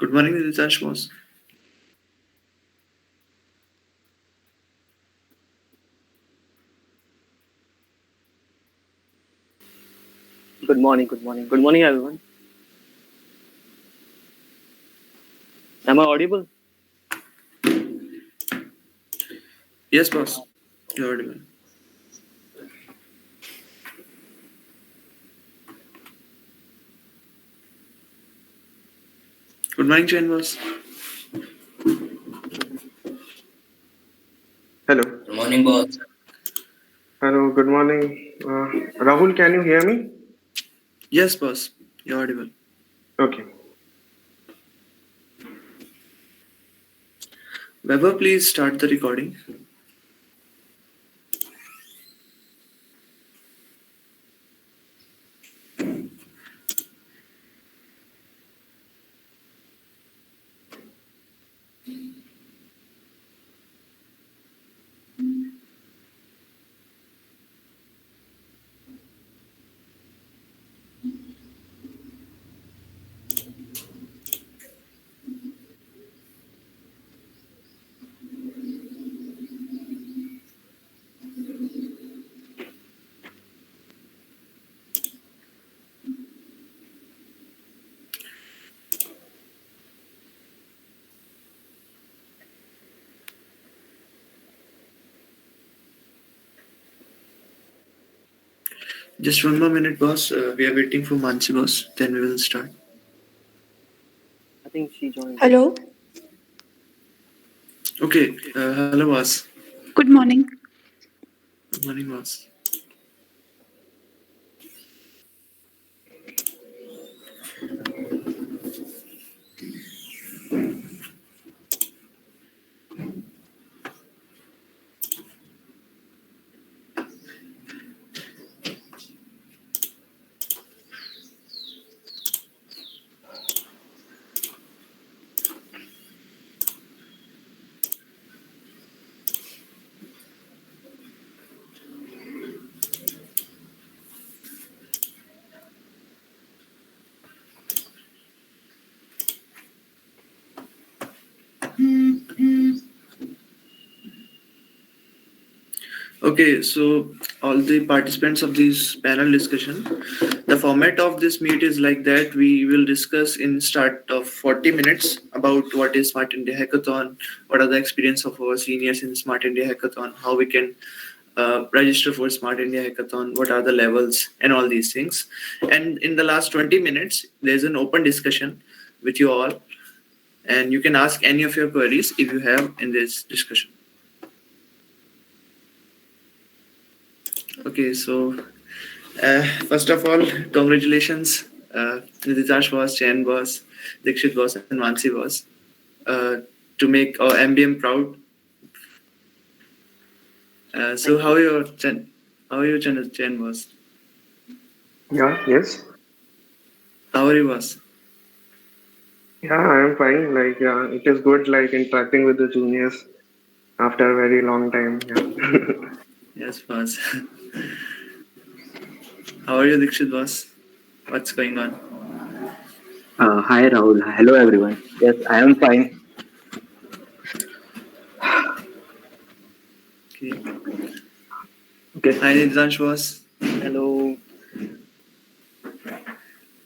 Good morning, Dinesh boss. Good morning, good morning. Good morning, everyone. Am I audible? Yes, boss. You're audible. Good morning, Chain boss. Hello. Good morning, boss. Hello, good morning. Rahul, can you hear me? Yes, boss. You're audible. Okay. Weber, please start the recording. Just one more minute, boss. We are waiting for Mansi, boss. Then we will start. I think she joined. Hello. Okay. Hello, boss. Good morning. Good morning, boss. Okay, so all the participants of this panel discussion, the format of this meet is like that. We will discuss in start of 40 minutes about what is Smart India Hackathon, what are the experience of our seniors in Smart India Hackathon, how we can register for Smart India Hackathon, what are the levels, and all these things. And in the last 20 minutes, there's an open discussion with you all, and you can ask any of your queries if you have in this discussion. Okay, so first of all, congratulations, Niditash boss, Chen boss, Dikshit boss, and Mansi boss, to make our MBM proud. So how are you, Chen? How are you, Chen boss? Yeah, yes. How are you, boss? Yeah, I am fine. Like, yeah, it is good, like, interacting with the juniors after a very long time. Yeah. Yes, boss. How are you, Dikshit boss? What's going on? Hi Rahul. Hello everyone. Yes, I am fine. Okay. Okay. Hi, Niditash boss. Hello.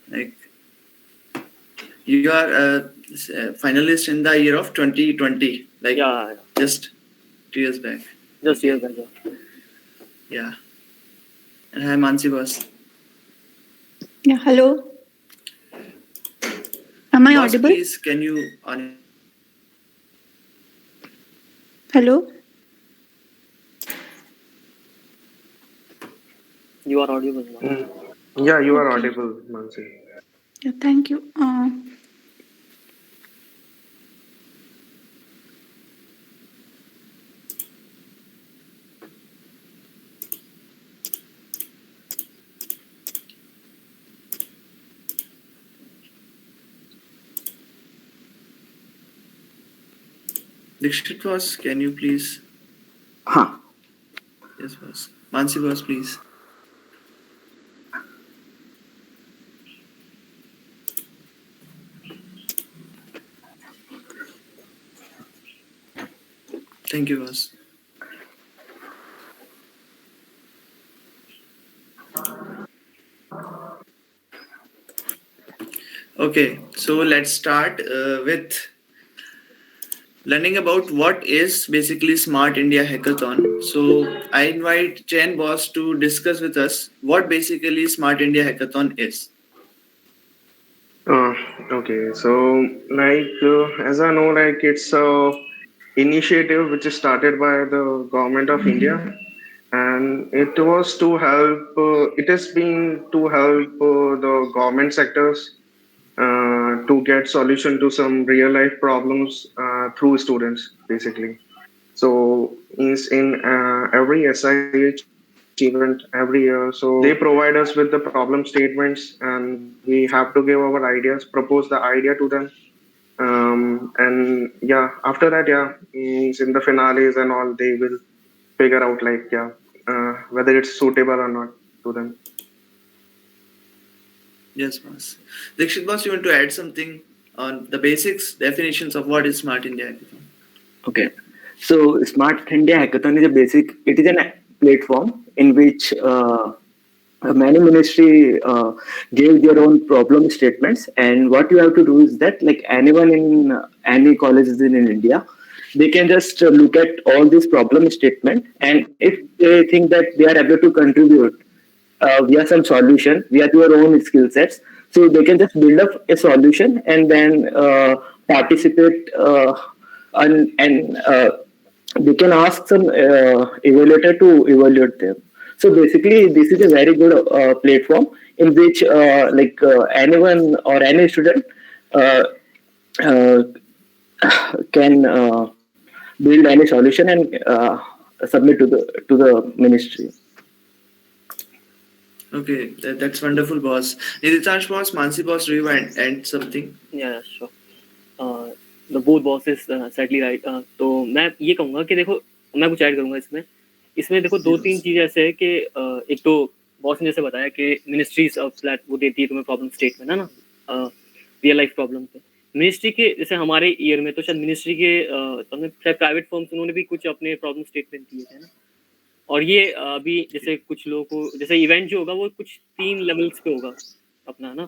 Like, you are a finalist in the year of 2020, like Yeah, just 2 years back. just here, guys. Yeah. And hi, Mansi boss. Yeah, hello. Am I Boss, audible? please, can you on? Hello. You are audible now. Mm. Yeah, you are Okay. audible, Mansi. Yeah, thank you. Dikshit boss, can you please? Huh. Yes, boss. Mansi boss, please. Thank you, boss. Okay, so let's start with learning about what is basically Smart India Hackathon. So I invite Chen Boss to discuss with us what basically Smart India Hackathon is. Uh, okay, so as I know, like it's a initiative which is started by the government of India, and it was to help. It has been to help the government sectors to get solution to some real life problems through students, basically. So is in every SIH event every year. So they provide us with the problem statements, and we have to give our ideas, propose the idea to them. And yeah, after that, yeah, means in the finales and all, they will figure out like whether it's suitable or not to them. Yes, boss. Dikshit boss, you want to add something on the basics, definitions of what is Smart India Hackathon? Okay. So Smart India Hackathon is a basic. It is a platform in which many ministry gave their own problem statements, and what you have to do is that like anyone in any colleges in India, they can just look at all these problem statement, and if they think that they are able to contribute via some solution via your own skill sets, so they can just build up a solution and then participate and they can ask some evaluator to evaluate them. So basically, this is a very good platform in which anyone or any student uh, uh, can build any solution and submit to the ministry. Okay, that's wonderful, boss. Niditash boss, Mansi boss, do you want to add something? Yeah, sure. The both bosses sadly right. तो मैं ये कहूँगा कि देखो मैं कुछ add करूँगा इसमें इसमें देखो दो तीन चीज़ें ऐसे है कि एक तो बॉस ने जैसे बताया कि मिनिस्ट्रीज ऑफ फ्लैट वो देती है तुम्हें प्रॉब्लम स्टेटमेंट है ना रियल लाइफ प्रॉब्लम पे मिनिस्ट्री के जैसे हमारे ईयर में तो शायद मिनिस्ट्री के शायद प्राइवेट फर्म्स उन्होंने भी कुछ अपने प्रॉब्लम स्टेटमेंट दिए थे ना और ये अभी जैसे कुछ लोगों को जैसे इवेंट जो होगा वो कुछ 3 लेवल्स पे होगा अपना ना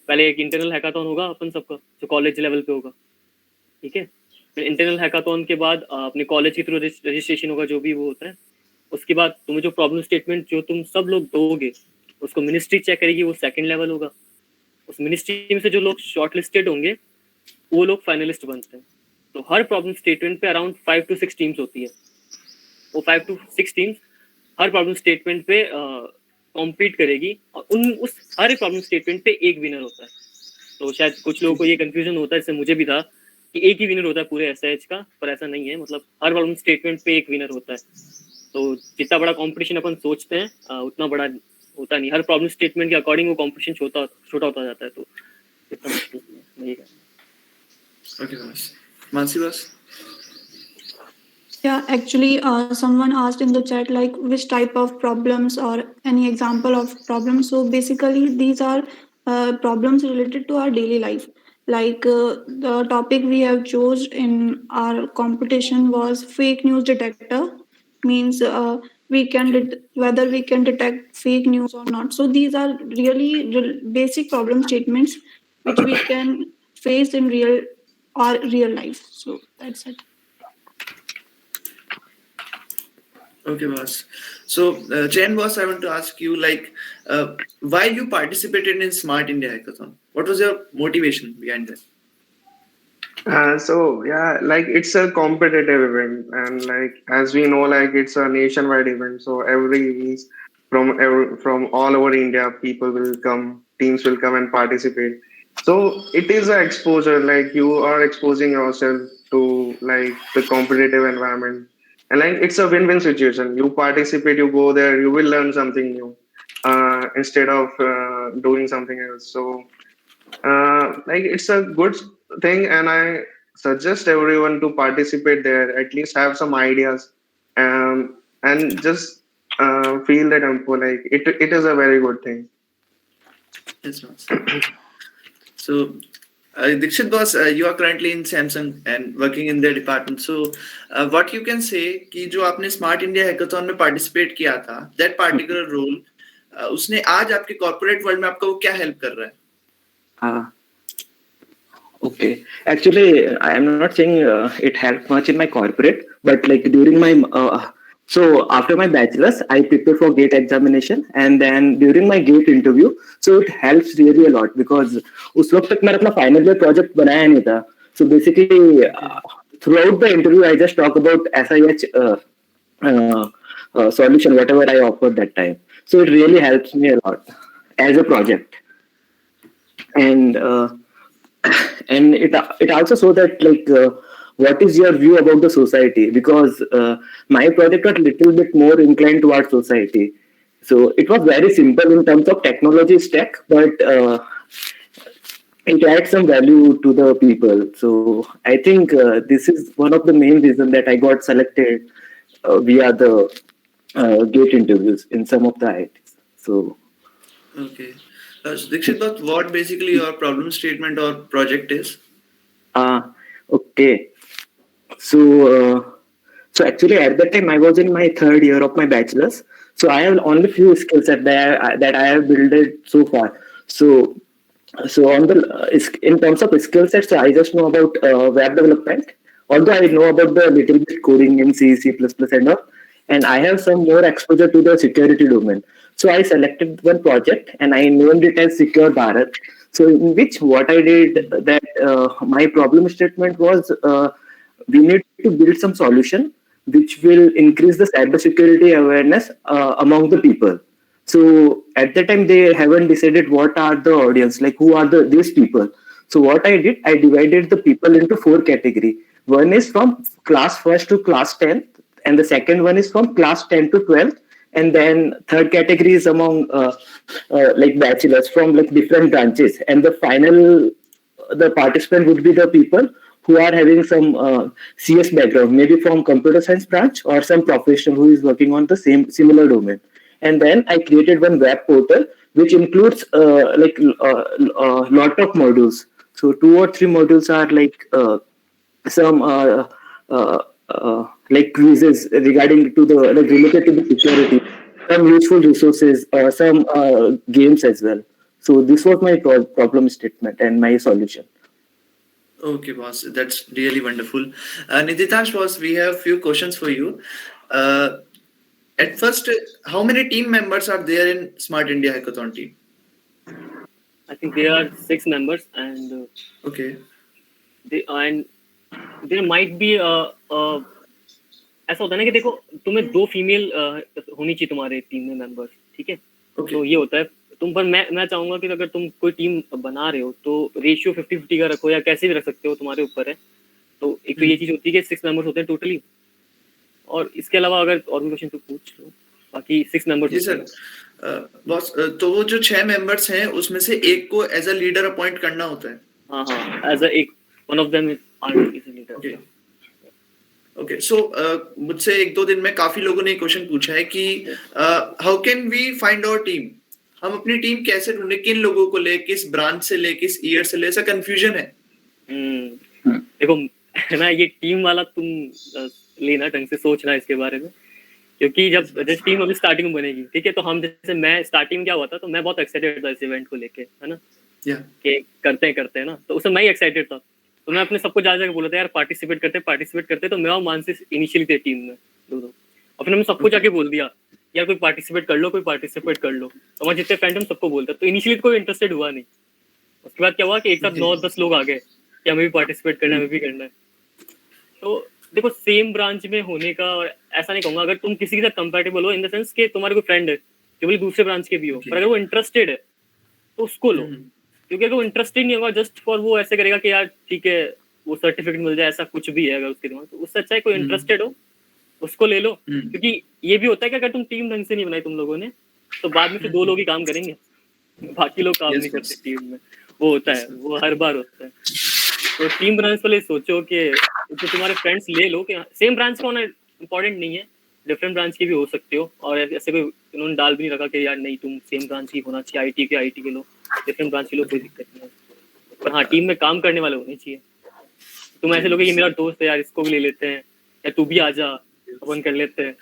पहले एक इंटरनल हैकाथॉन होगा अपन सबका जो कॉलेज लेवल पे होगा ठीक है फिर इंटरनल हैकाथॉन के बाद अपने कॉलेज के थ्रू रजिस्ट्रेशन होगा जो भी वो होता है उसके बाद तुम्हें जो प्रॉब्लम स्टेटमेंट जो तुम सब लोग दोगे उसको मिनिस्ट्री चेक करेगी वो सेकंड लेवल होगा उस मिनिस्ट्री में से जो लोग शॉर्ट लिस्टेड होंगे वो लोग फाइनलिस्ट बनते हैं तो हर प्रॉब्लम स्टेटमेंट पे अराउंड 5 to 6 टीम्स होती है वो 5 to 6 teams her problem statement पे कॉम्पीट करेगी और उन उस हर प्रॉब्लम स्टेटमेंट पे एक विनर होता है तो शायद कुछ लोगों को ये कंफ्यूजन होता है जैसे मुझे भी था कि एक ही विनर होता है पूरे एसएच का पर ऐसा नहीं है मतलब हर प्रॉब्लम स्टेटमेंट पे एक विनर होता है तो जितना बड़ा कंपटीशन अपन सोचते हैं उतना बड़ा होता नहीं हर प्रॉब्लम स्टेटमेंट के अकॉर्डिंग वो कंपटीशन छोटा होता जाता है तो इतना मुश्किल नहीं है Okay, boss. Mansi boss. Yeah, actually, someone asked in the chat like which type of problems or any example of problems. So basically, these are problems related to our daily life. Like the topic we have chose in our competition was fake news detector. Means we can whether we can detect fake news or not. So these are really basic problem statements which we can face in real life. So that's it. Okay, boss. So, Chen boss, I want to ask you, like, why you participated in Smart India Hackathon? What was your motivation behind that? So yeah, like it's a competitive event, and like as we know, like it's a nationwide event. So from all over India, people will come, teams will come and participate. So it is an exposure. Like you are exposing yourself to like the competitive environment, and like it's a win-win situation. You participate, you go there, you will learn something new instead of doing something else. So like it's a good thing, and I suggest everyone to participate there, at least have some ideas, and just feel the tempo. Like it is a very good thing. Yes, boss. So, Dikshit boss, you are currently in Samsung and working in their department. So, what you can say कि जो आपने Smart India Hackathon में participate किया था, that particular role, उसने आज आपके corporate world में आपका वो क्या help कर रहा है? Okay. Actually, I am not saying it helped much in my corporate, but like during my so after my bachelor's, I prepared for GATE examination, and then during my GATE interview, so it helps really a lot because उस वक्त तक मैंने अपना final year project बनाया नहीं था. So basically, throughout the interview, I just talk about SIH solution, whatever I offered that time. So it really helps me a lot as a project, and it also show that like what is your view about the society, because my project was little bit more inclined towards society. So it was very simple in terms of technology stack, but it adds some value to the people. So I think this is one of the main reasons that I got selected via the GATE interviews in some of the IITs. So Okay. Dikshit boss, what basically your problem statement or project is? Okay. So actually at that time I was in my third year of my bachelor's. So I have only few skill set that I have built it so far. So on the in terms of skill sets, I just know about web development. Although I know about the little bit coding in C, C++ and all, and I have some more exposure to the security domain. So I selected one project and I named it as Secure Bharat. So in which what I did that my problem statement was we need to build some solution which will increase the cybersecurity awareness among the people. So at that time they haven't decided what are the audience, like who are these people. So what I did, I divided the people into 4 category. One is from class 1st to class 10th, and the second one is from class 10 to 12th, and then third category is among like bachelors from like different branches, and the participant would be the people who are having some CS background, maybe from computer science branch or some professional who is working on the same similar domain. And then I created one web portal which includes lot of modules. So 2 or 3 modules are like some like quizzes regarding to the like related to the security, some useful resources, some games as well. So this was my problem statement and my solution. Okay, boss, that's really wonderful. Niditash boss, we have few questions for you. At first, how many team members are there in Smart India Hackathon team? I think there are 6 members, and Okay. there might be ऐसा होता है ना कि देखो तुम्हें 2 female होनी चाहिए तुम्हारे टीम में मेंबर्स, ठीक है? Okay. तो ये होता है तुम पर मैं चाहूंगा कि अगर तुम कोई टीम बना रहे हो तो रेशियो 50-50 का रखो या कैसे भी रख सकते हो, तुम्हारे ऊपर है. तो एक तो ये चीज होती है कि 6 मेंबर्स होते हैं टोटली, और इसके अलावा अगर और भी क्वेश्चन तो पूछ लो. बाकी 6 मेंबर्स. जी सर. बॉस, तो वो जो 6 मेंबर्स हैं उसमें से एक को एज अ लीडर अपॉइंट करना होता है. हाँ, एज अ एक one of them is leader. Okay. Okay, so मुझसे 1-2 दिन में काफी लोगों ने क्वेश्चन पूछा है कि how can we find our team, हम अपनी टीम कैसे ढूंढे, किन लोगों को ले, किस ब्रांच से ले, किस ईयर से ले, ऐसा कंफ्यूजन है. देखो ना, ये टीम वाला तुम लेना ढंग से सोचना इसके बारे में, क्योंकि जब टीम अभी स्टार्टिंग में बनेगी, ठीक है, तो हम जैसे मैं स्टार्टिंग में क्या हुआ था, तो मैं बहुत एक्साइटेड था इस इवेंट को लेके, है ना, कि करते हैं ना, तो उसमें मैं ही एक्साइटेड था. तो मैं अपने सबको जा बोला था यार पार्टिसिपेट करते. तो मैं और मानसी इनिशियली थे टीम में दोनों, और फिर हमने सबको जाके बोल दिया यार कोई पार्टिसिपेट कर लो. तो हमारे जितने फ्रेंड हम सबको बोलते. तो इनिशियली कोई इंटरेस्टेड हुआ नहीं. उसके बाद क्या हुआ कि एक साथ 9-10 लोग आ गए कि हमें भी पार्टिसिपेट करना है, हमें भी करना है. तो देखो सेम ब्रांच में होने का, ऐसा नहीं कहूंगा, अगर तुम किसी के साथ कंपैटिबल हो इन द सेंस कि तुम्हारे कोई फ्रेंड है जो भी दूसरे ब्रांच के भी हो, पर अगर वो इंटरेस्टेड है तो उसको लो. क्योंकि अगर वो इंटरेस्टेड नहीं होगा जस्ट फॉर वो ऐसे करेगा कि यार ठीक है वो सर्टिफिकेट मिल जाए, ऐसा कुछ भी है अगर उसके दिमाग, तो उससे अच्छा है कोई इंटरेस्टेड हो उसको ले लो. क्योंकि ये भी होता है कि अगर तुम टीम ढंग से नहीं बनाई तुम लोगों ने, तो बाद में फिर 2 लोग ही काम करेंगे, बाकी लोग काम नहीं करते टीम में. वो होता है, वो हर बार होता है. तो टीम ब्रांच वाले सोचो कि तो तुम्हारे फ्रेंड्स ले लो कि सेम ब्रांच का होना इम्पोर्टेंट नहीं है, डिफरेंट ब्रांच के भी हो सकते हो. और ऐसे कोई उन्होंने डाल भी नहीं रखा कि यार नहीं तुम सेम ब्रांच की होना चाहिए, आईटी के लो, डिफरेंट ब्रांच के लो, कोई दिक्कत नहीं है. पर हाँ टीम में काम करने वाले होने चाहिए। तुम ऐसे लोग ये मेरा दोस्त है यार, इसको भी ले लेते हैं, या तू भी आ जा, अपन कर लेते हैं।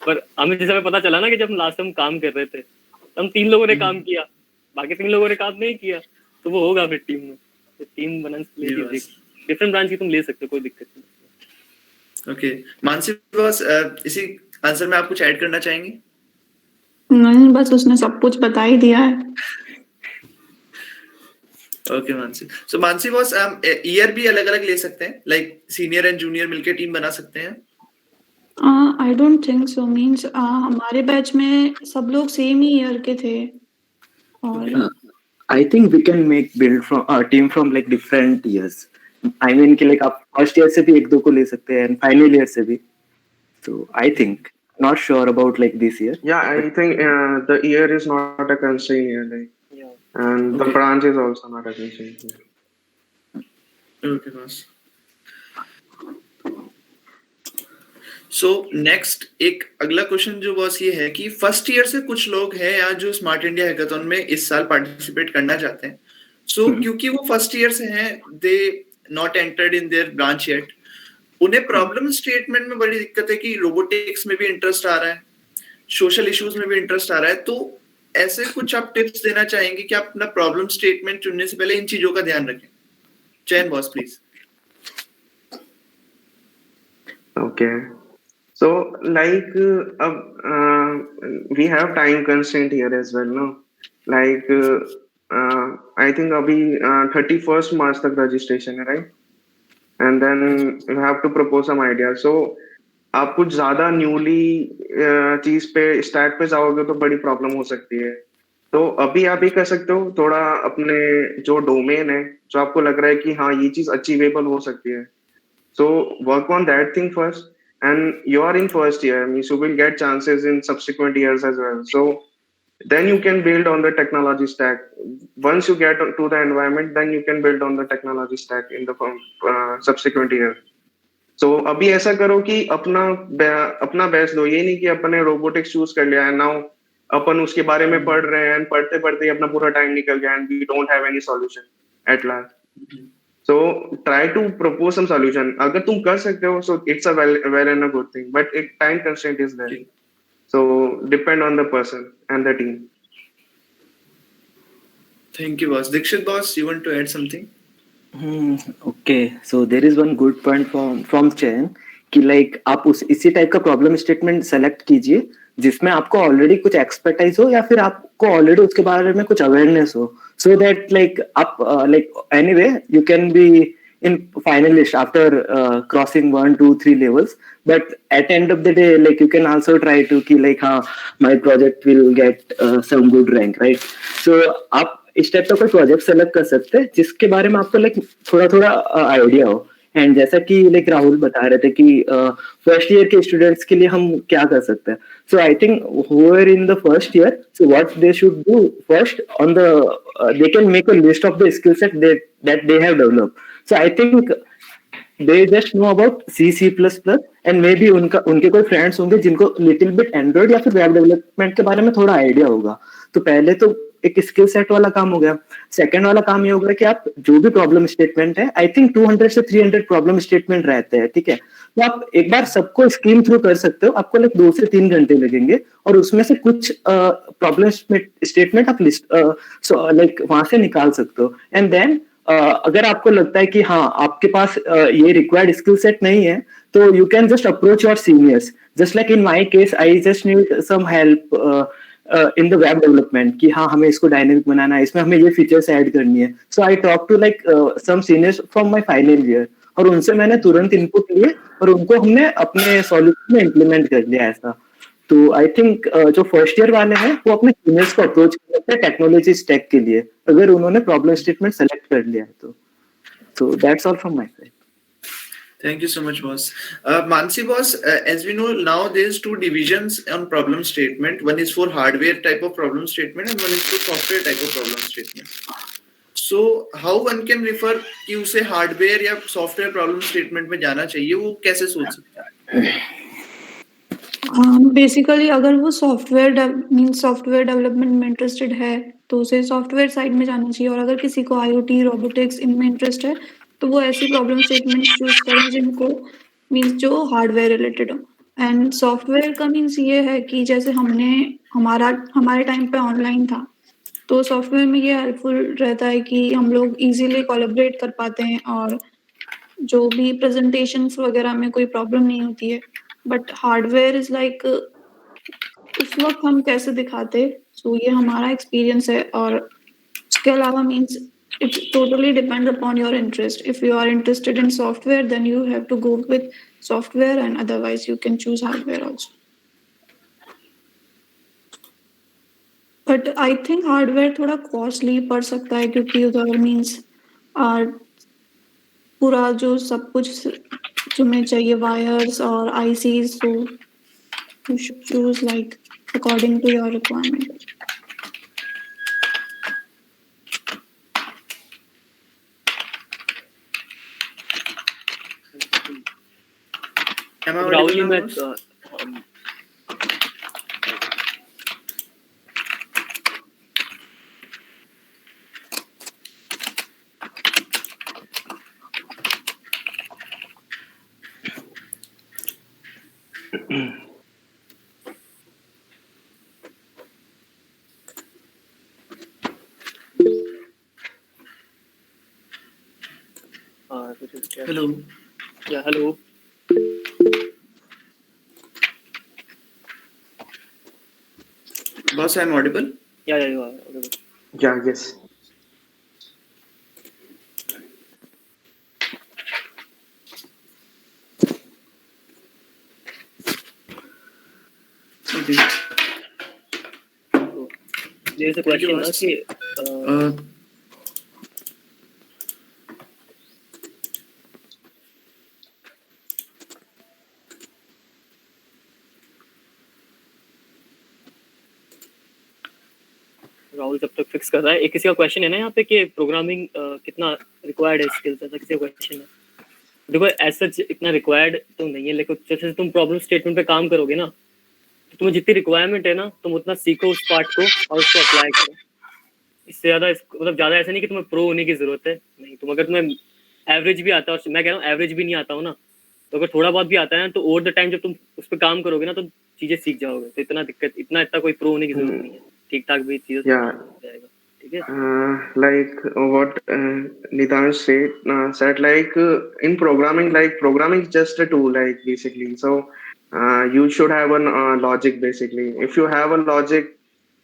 पर हमें जैसे हमें पता चला ना कि जब लास्ट हम काम कर रहे थे तो हम 3 लोगों ने काम किया, बाकी 3 लोगों ने काम नहीं किया, तो वो होगा फिर टीम में। तो टीम बनाना डिफरेंट ब्रांच की तुम ले सकते हो, कोई दिक्कत नहीं। ओके मानसी बॉस, इसी आंसर में आप कुछ ऐड करना चाहेंगे? नहीं, बस उसने सब कुछ बता ही दिया है। ओके मानसी, सो मानसी बॉस हम ईयर भी अलग अलग ले सकते हैं, लाइक सीनियर एंड जूनियर मिलके टीम बना सकते हैं? I don't think so, means हमारे बैच में सब लोग सेम ही ईयर के थे। और I think we can make build from a team from like different years. I mean कि like आप फर्स्ट ईयर से भी एक दो को ले सकते हैं, फाइनल ईयर से भी. So I think not sure about like this year. Yeah, I think the year is not a constraint here, like, Yeah. and the Okay. branch is also not a constraint here. Okay boss. So next एक अगला question जो boss ये है कि first year से कुछ लोग हैं यहाँ जो स्मार्ट इंडिया हैकाथॉन में इस साल पार्टिसिपेट करना चाहते हैं। सो क्योंकि वो फर्स्ट ईयर से हैं, they not entered in their branch yet, उन्हें प्रॉब्लम स्टेटमेंट में बड़ी दिक्कत है कि रोबोटिक्स में भी इंटरेस्ट आ रहा है, सोशल इश्यूज में भी इंटरेस्ट आ रहा है। तो ऐसे कुछ आप टिप्स देना चाहेंगे कि आप अपना प्रॉब्लम स्टेटमेंट चुनने से पहले इन चीजों का ध्यान रखें? Jain boss please. Okay. So, like, we have time constraint here as well, no? Like, I think अभी 31st March तक registration है, right? And then you have to propose some ideas. So, आप कुछ ज्यादा न्यूली चीज पे स्टार्ट पे जाओगे तो बड़ी प्रॉब्लम हो सकती है। तो अभी आप ये कर सकते हो, थोड़ा अपने जो डोमेन है, जो आपको लग रहा है कि हाँ ये चीज अचीवेबल हो सकती है, so work on that thing first. And you are in first year, means you will get chances in subsequent years as well. So then you can build on the technology stack. Once you get to the environment, then you can build on the technology stack in the subsequent year. So अभी ऐसा करो कि अपना best दो, ये नहीं कि अपने रोबोटिक्स चूज कर लिया है, नाउ अपन उसके बारे में पढ़ रहे हैं, पढ़ते पढ़ते अपना पूरा टाइम निकल गया and we don't have any solution at last. So try to propose some solution. अगर तुम कर सकते हो, so it's a well and a good thing. But a time constraint is there. So depend on the person and the team. Thank you boss. Dikshit boss, you want to add something? Okay, so there is one good point from Chen कि like आप इसी type का problem statement select कीजिए जिसमें आपको already कुछ expertise हो या फिर आपको ऑलरेडी उसके बारे में कुछ अवेयरनेस हो, सो दैट लाइक आप like anyway you can be in finalist after crossing 1, 2, 3 levels, but at end of the day like you can also try to ki like my project will get some good rank, right? So आप इस type का कोई project select कर सकते हैं जिसके बारे में आपको लाइक थोड़ा थोड़ा आइडिया हो। एंड जैसा कि लाइक राहुल बता रहे थे कि फर्स्ट ईयर के स्टूडेंट्स के लिए हम क्या कर सकते हैं, so I think whoever in the first year, so what they should do first on the they can make a list of the skill set that they have developed. So I think they just know about C, C++, and maybe उनके कोई friends होंगे जिनको little bit Android या फिर web development के बारे में थोड़ा आइडिया होगा। तो पहले तो एक स्किल सेट वाला काम हो गया। सेकंड वाला काम ये होगा कि आप जो भी प्रॉब्लम स्टेटमेंट है, आई थिंक 200 से 300 प्रॉब्लम स्टेटमेंट रहते हैं, ठीक है, तो आप एक बार सबको स्क्रीन थ्रू कर सकते हो। आपको लाइक 2 से 3 घंटे लगेंगे और उसमें से कुछ प्रॉब्लम स्टेटमेंट आप लिस्ट लाइक वहां से निकाल सकते हो। एंड देन अगर आपको लगता है कि हाँ आपके पास ये रिक्वायर्ड स्किल सेट नहीं है, तो you can just approach your seniors, just like in my case I just need some help in the web development कि हाँ हमें इसको डायनेमिक बनाना है, इसमें हमें ये फीचर्स ऐड करनी है। So I talk to like some seniors from my final year और उनसे मैंने तुरंत इनपुट लिए और उनको हमने अपने सॉल्यूशन में इम्प्लीमेंट कर लिया ऐसा। तो आई थिंक जो फर्स्ट ईयर वाले हैं वो अपने सीनियर्स को अप्रोच कर सकते हैं टेक्नोलॉजी स्टैक के लिए, अगर उन्होंने प्रॉब्लम स्टेटमेंट सेलेक्ट कर लिया है तो। So that's all from my side. Thank you so much, boss. Mansi boss, as we know now, there's 2 divisions on problem statement. One is for hardware type of problem statement, and one is for software type of problem statement. So, how one can refer कि उसे hardware या software problem statement में जाना चाहिए, वो कैसे सोच सकता है? बेसिकली अगर वो सॉफ्टवेयर डेवलपमेंट में इंटरेस्टेड है तो उसे सॉफ्टवेयर साइड में जाना चाहिए, और अगर किसी को IoT रोबोटिक्स इनमें इंटरेस्ट है तो वो ऐसी प्रॉब्लम स्टेटमेंट्स चूज करें जिनको मींस जो हार्डवेयर रिलेटेड हो। एंड सॉफ्टवेयर का मींस ये है कि जैसे हमारे टाइम पे ऑनलाइन था, तो सॉफ्टवेयर में ये हेल्पफुल रहता है कि हम लोग इजीली कोलैबोरेट कर पाते हैं और जो भी प्रेजेंटेशंस वगैरह में कोई प्रॉब्लम नहीं होती है। बट हार्डवेयर इज लाइक उस वक्त हम कैसे दिखाते, सो ये हमारा एक्सपीरियंस है। और उसके अलावा means it totally depend upon your interest. If you are interested in software then you have to go with software, and otherwise you can choose hardware also. But I think hardware थोड़ा costly पड़ सकता है, क्योंकि उधर means पूरा जो सब कुछ तुम्हें चाहिए, वायर्स और ICs, so you should choose like according to your requirement. Am I Rahul ji audible मैं now, boss? Hello Hello. या हेलो Boss, I'm audible? या Yeah, yes. Okay. मेरे से Thank you, क्वेश्चन ना boss. कि Uh, राहुल जब तक फिक्स कर रहा है, एक किसी का क्वेश्चन है ना यहाँ पे कि प्रोग्रामिंग कितना रिक्वायर्ड है स्किल्स, ऐसा किसी का क्वेश्चन है। देखो ऐसा इतना रिक्वायर्ड तो नहीं है, लेकिन जैसे तुम प्रॉब्लम स्टेटमेंट पे काम करोगे ना, तो तुम्हें जितनी रिक्वायरमेंट है ना तुम उतना सीखो उस पार्ट को और उसको अप्लाई करो। इससे ज्यादा मतलब ज्यादा ऐसा नहीं कि तुम्हें प्रो होने की जरूरत है, नहीं। तुम अगर तुम्हें एवरेज भी आता है, और मैं कह रहा हूँ एवरेज भी नहीं आता हो ना, तो अगर थोड़ा बहुत भी आता है ना, तो ओवर द टाइम जब तुम उस पर काम करोगे ना तो चीजें सीख जाओगे। तो इतना कोई प्रो होने की जरूरत नहीं है, ठीक ठाक भी चीजें Yeah. जाएगा, ठीक है। Like what Nitansh said, like in programming, like programming is just a tool, like basically. So you should have a logic basically. If you have a logic,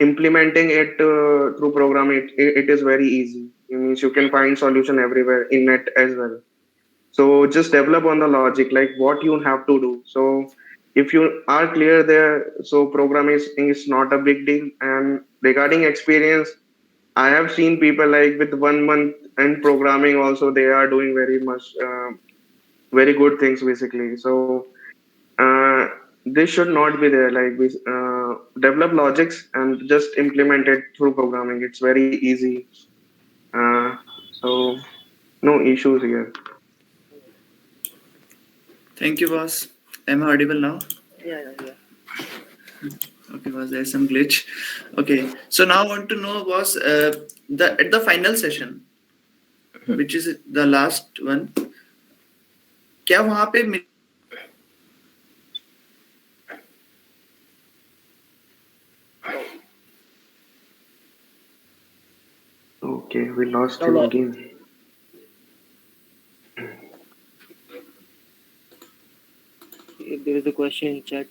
implementing it through programming, it is very easy. It means you can find solution everywhere in it as well. So just develop on the logic, like what you have to do. So if you are clear there, so programming is not a big deal. And regarding experience, I have seen people like with 1 month and programming also they are doing very much very good things basically. So this should not be there. Like we develop logics and just implement it through programming. It's very easy. So no issues here. thank you, boss. Am I audible now? Yeah. Okay, boss. There's some glitch. Okay, so now I want to know, boss, at the final session, which is the last one, क्या वहाँ पे Okay, we lost No, him no. again. There is a question in chat.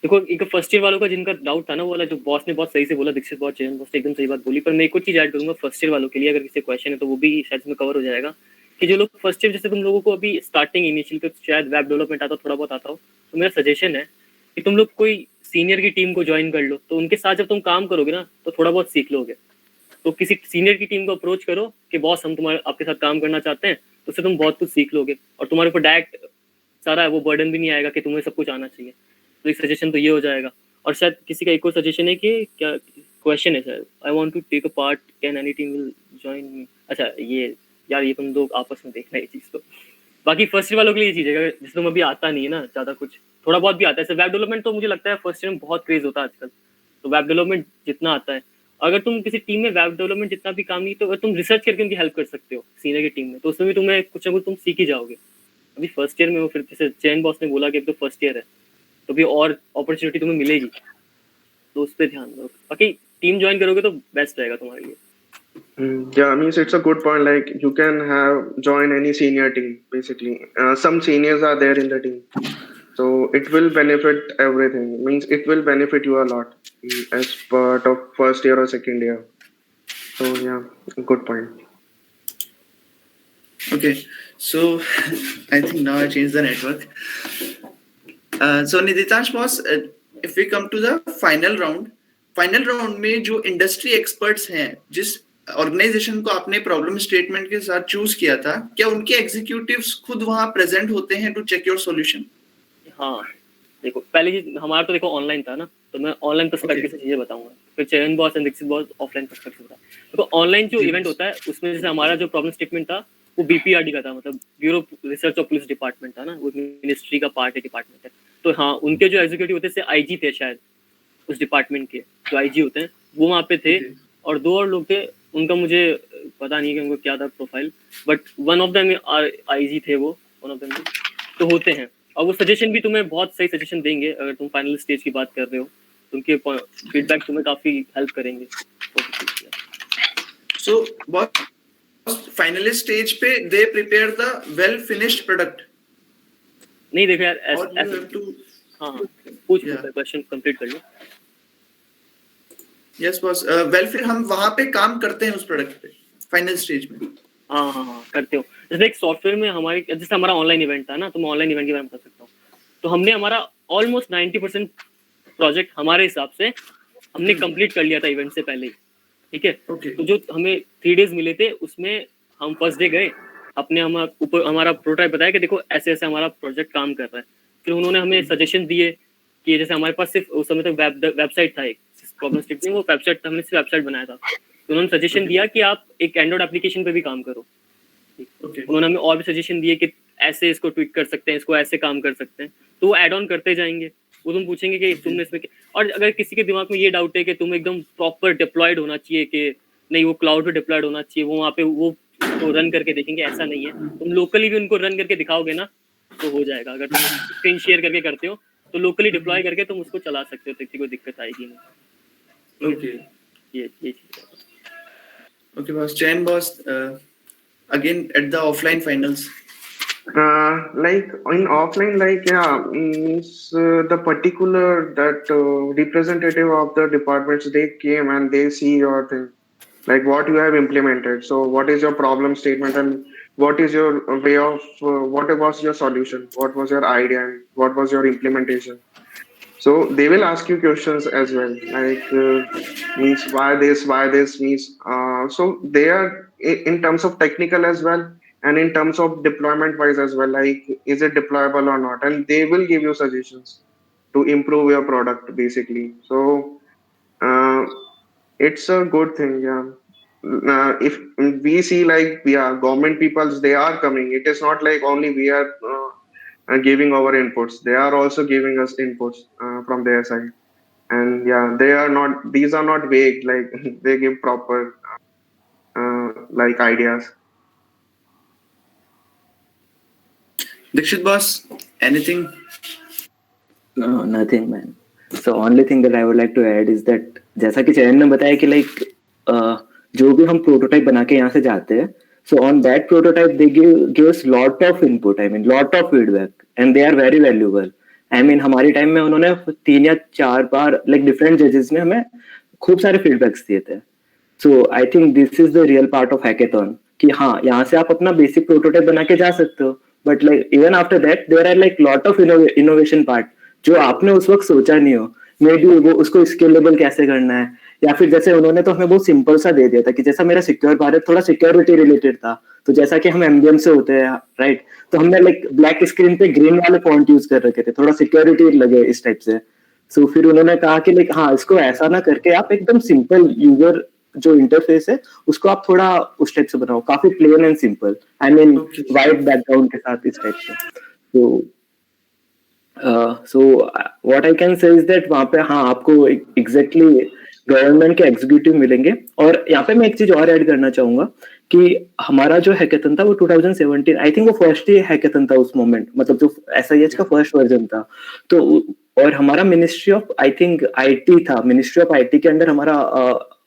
देखो एक first year वालों का जिनका doubt था ना, वो वाला जो बॉस ने बहुत सही से बोला, दीक्षित बहुत चैन बॉस ने एकदम सही बात बोली, पर मैं एक और चीज ऐड करूंगा फर्स्ट ईयर वालों के लिए, अगर किसी क्वेश्चन है तो वो भी शायद इसमें कवर हो जाएगा। कि जो लोग फर्स्ट ईयर, जैसे तुम लोगों को अभी स्टार्टिंग इनिशियल तो शायद वेब डेवलपमेंट आता हो, थोड़ा बहुत आता हो, तो मेरा सजेशन है कि तुम लोग कोई सीनियर की टीम को ज्वाइन कर लो। तो उनके साथ जब तुम काम करोगे ना तो थोड़ा बहुत सीख लोगे। तो किसी सीनियर की टीम को अप्रोच करो कि बॉस हम आपके साथ काम करना चाहते हैं, तो उससे तुम बहुत कुछ सीख लोगे और तुम्हारे ऊपर डायरेक्ट सारा वो बर्डन भी नहीं आएगा कि तुम्हें सब कुछ आना चाहिए। तो एक सजेशन तो ये हो जाएगा। और शायद किसी का एक और सजेशन है कि क्या क्वेश्चन है sir, I want to take a part, can any team will join me. अच्छा ये यार, ये तुम लोग आपस में देखना ये चीज़ तो बाकी फर्स्ट ईयर वालों के लिए ये चीज़ है जिसमें तुम्हें अभी आता नहीं है ना ज़्यादा कुछ, थोड़ा बहुत भी आता है। वेब डेवलपमेंट तो मुझे लगता है फर्स्ट ईयर में बहुत क्रेज होता है आजकल, तो वेब डेवलपमेंट जितना आता है, अगर तुम किसी टीम में वेब डेवलपमेंट जितना भी काम नहीं, तो अगर तुम रिसर्च करके उनकी हेल्प कर सकते हो सीनियर की टीम में, तो उसमें भी तुम्हें कुछ ना कुछ तुम सीख ही जाओगे। अभी फर्स्ट ईयर में हो, फिर जैसे चैन बॉस ने बोला कि अब तो फर्स्ट ईयर है, तो भी और अपॉर्चुनिटी तुम्हें मिलेगी, तो उस पर ध्यान दो। बाकी टीम ज्वाइन करोगे तो बेस्ट रहेगा तुम्हारे लिए। Yeah, means it's a good point. Like you can have join any senior team basically. Some seniors are there in the team, so it will benefit everything. Means it will benefit you a lot as part of first year or second year. So yeah, good point. Okay, so I think now I changed the network. So Niditash boss, if we come to the final round में जो industry experts हैं, जिस organisation को आपने problem statement के साथ choose किया था, क्या उनके एग्जीक्यूटिव्स खुद वहां प्रेजेंट होते हैं टू चेक योर सॉल्यूशन? हाँ, देखो पहले चीज हमारा तो देखो ऑनलाइन था ना, तो मैं ऑनलाइन पर्सपेक्टिव से चीजें बताऊंगा, फिर Chayan boss and Dikshit boss offline perspective था। देखो ऑनलाइन जो इवेंट होता है उसमें जैसे हमारा जो प्रॉब्लम स्टेटमेंट था वो बीपीआरडी का था, मतलब ब्यूरो रिसर्च और पुलिस डिपार्टमेंट था ना, वो मिनिस्ट्री का पार्ट है, डिपार्टमेंट है। तो हाँ, उनके जो एग्जीक्यूटिव होते थे आईजी थे शायद, उस डिपार्टमेंट के जो आईजी होते हैं वो वहाँ पे थे, और 2 और लोग थे, उनका मुझे पता नहीं कि उनको क्या था profile, but one of them IG थे, वो वन ऑफ देम तो होते हैं, और वो सजेशन भी तुम्हें बहुत सही सजेशन देंगे। अगर तुम फाइनल स्टेज की बात कर रहे हो, उनके फीडबैक तुम्हें काफी हेल्प करेंगे। सो बॉस, फाइनलिस्ट स्टेज पे they prepare the well finished product. नहीं देखो यार, हाँ पूछ क्वेश्चन कंप्लीट कर लो। यस बॉस, वेल फिर हम वहां पे काम करते हैं उस प्रोडक्ट पे फाइनल स्टेज में। हाँ करते हो। जैसे एक सॉफ्टवेयर में हमारी, जैसे हमारा ऑनलाइन इवेंट था ना, तो मैं ऑनलाइन इवेंट के बारे में बता सकता हूँ। तो हमने हमारा ऑलमोस्ट 90% प्रोजेक्ट हमारे हिसाब से हमने कंप्लीट कर लिया था इवेंट से पहले ही, ठीक है। तो जो हमें 3 डेज मिले थे उसमें हम फर्स्ट डे गए, अपने ऊपर हमारा प्रोटोटाइप बताया कि देखो ऐसे ऐसे हमारा प्रोजेक्ट काम कर रहा है। फिर उन्होंने हमें सजेशन दिए कि जैसे हमारे पास सिर्फ उस समय तक वेबसाइट था, एक प्रॉब्लम स्टेटमेंट वो वेबसाइट था, हमने सिर्फ वेबसाइट बनाया था। तो उन्होंने सजेशन दिया कि आप एक एंड्रॉइड एप्लीकेशन पे भी काम करो। उन्होंने हमें और भी सजेशन दिए कि ऐसे इसको ट्विक कर सकते हैं, इसको ऐसे काम कर सकते हैं, तो वो एड ऑन करते जाएंगे। वो तुम पूछेंगे कि तुमने इसमें, और अगर किसी के दिमाग में ये डाउट है कि तुम एकदम प्रॉपर डिप्लॉयड होना चाहिए कि नहीं वो क्लाउड पे डिप्लॉयड होना चाहिए, वो वहाँ पे वो तो रन करके देखेंगे, ऐसा नहीं है। तुम लोकली भी उनको रन करके दिखाओगे ना तो हो जाएगा। अगर तुम स्क्रीन शेयर करके करते हो तो लोकली डिप्लॉय करके तुम उसको चला सकते हो, तो किसी को दिक्कत आएगी नहीं। ओके, ये चीज है। Okay, boss. Chain boss, again at the offline finals. Like in offline, like yeah, means the particular that representative of the departments, they came and they see your thing, like what you have implemented. So what is your problem statement and what is your way of what was your solution, what was your idea, and what was your implementation. So they will ask you questions as well, like means why this means. So they are in terms of technical as well, and in terms of deployment wise as well, like is it deployable or not, and they will give you suggestions to improve your product basically. So it's a good thing, yeah. If we see like government peoples, they are coming. It is not like only we are giving our inputs, they are also giving us inputs from their side. And yeah, these are not vague, like they give proper like ideas. Dikshit boss, anything? No, nothing man. So only thing that I would like to add is that जैसा कि चयन ने बताया कि like जो भी हम prototype बना के यहाँ से जाते हैं, so on that prototype they give us lot of input, I mean lot of feedback, and they are very valuable. I mean हमारे टाइम में उन्होंने 3 या 4 बार like different judges ने हमें खूब सारे feedbacks दिए थे. So I think this is the real part of hackathon कि हाँ यहाँ से आप अपना basic prototype बना के जा सकते हो, but like even after that there are like lot of innovation part जो आपने उस वक्त सोचा नहीं हो, मे बी वो उसको स्केलेबल कैसे करना है, या फिर जैसे उन्होंने तो हमें बहुत सिंपल सा दे दिया था कि जैसा मेरा सिक्योर भारत थोड़ा सिक्योरिटी रिलेटेड था, तो जैसा कि हम एमबीएम से होते हैं राइट, तो हमने लाइक ब्लैक स्क्रीन पे ग्रीन वाले फॉन्ट यूज कर रखे थे, थोड़ा सिक्योरिटी लगे इस टाइप से। सो फिर उन्होंने कहा कि लाइक हाँ इसको ऐसा ना करके आप एकदम सिंपल यूजर जो इंटरफेस है उसको आप थोड़ा उस टाइप से बनाओ, काफी plain and simple, I mean Okay. White background के साथ इस टाइप से। तो so what I can say is that वहाँ पे हाँ आपको एग्जैक्टली गवर्नमेंट के एग्जीक्यूटिव मिलेंगे। और यहाँ पे मैं एक चीज और ऐड करना चाहूंगा कि हमारा जो हैकेथन था वो 2017 आई थिंक वो फर्स्ट ही हैकेथन था उस मोमेंट, मतलब जो SIH का फर्स्ट वर्जन था। तो और हमारा ministry of I think IT था, मिनिस्ट्री ऑफ IT के अंडर हमारा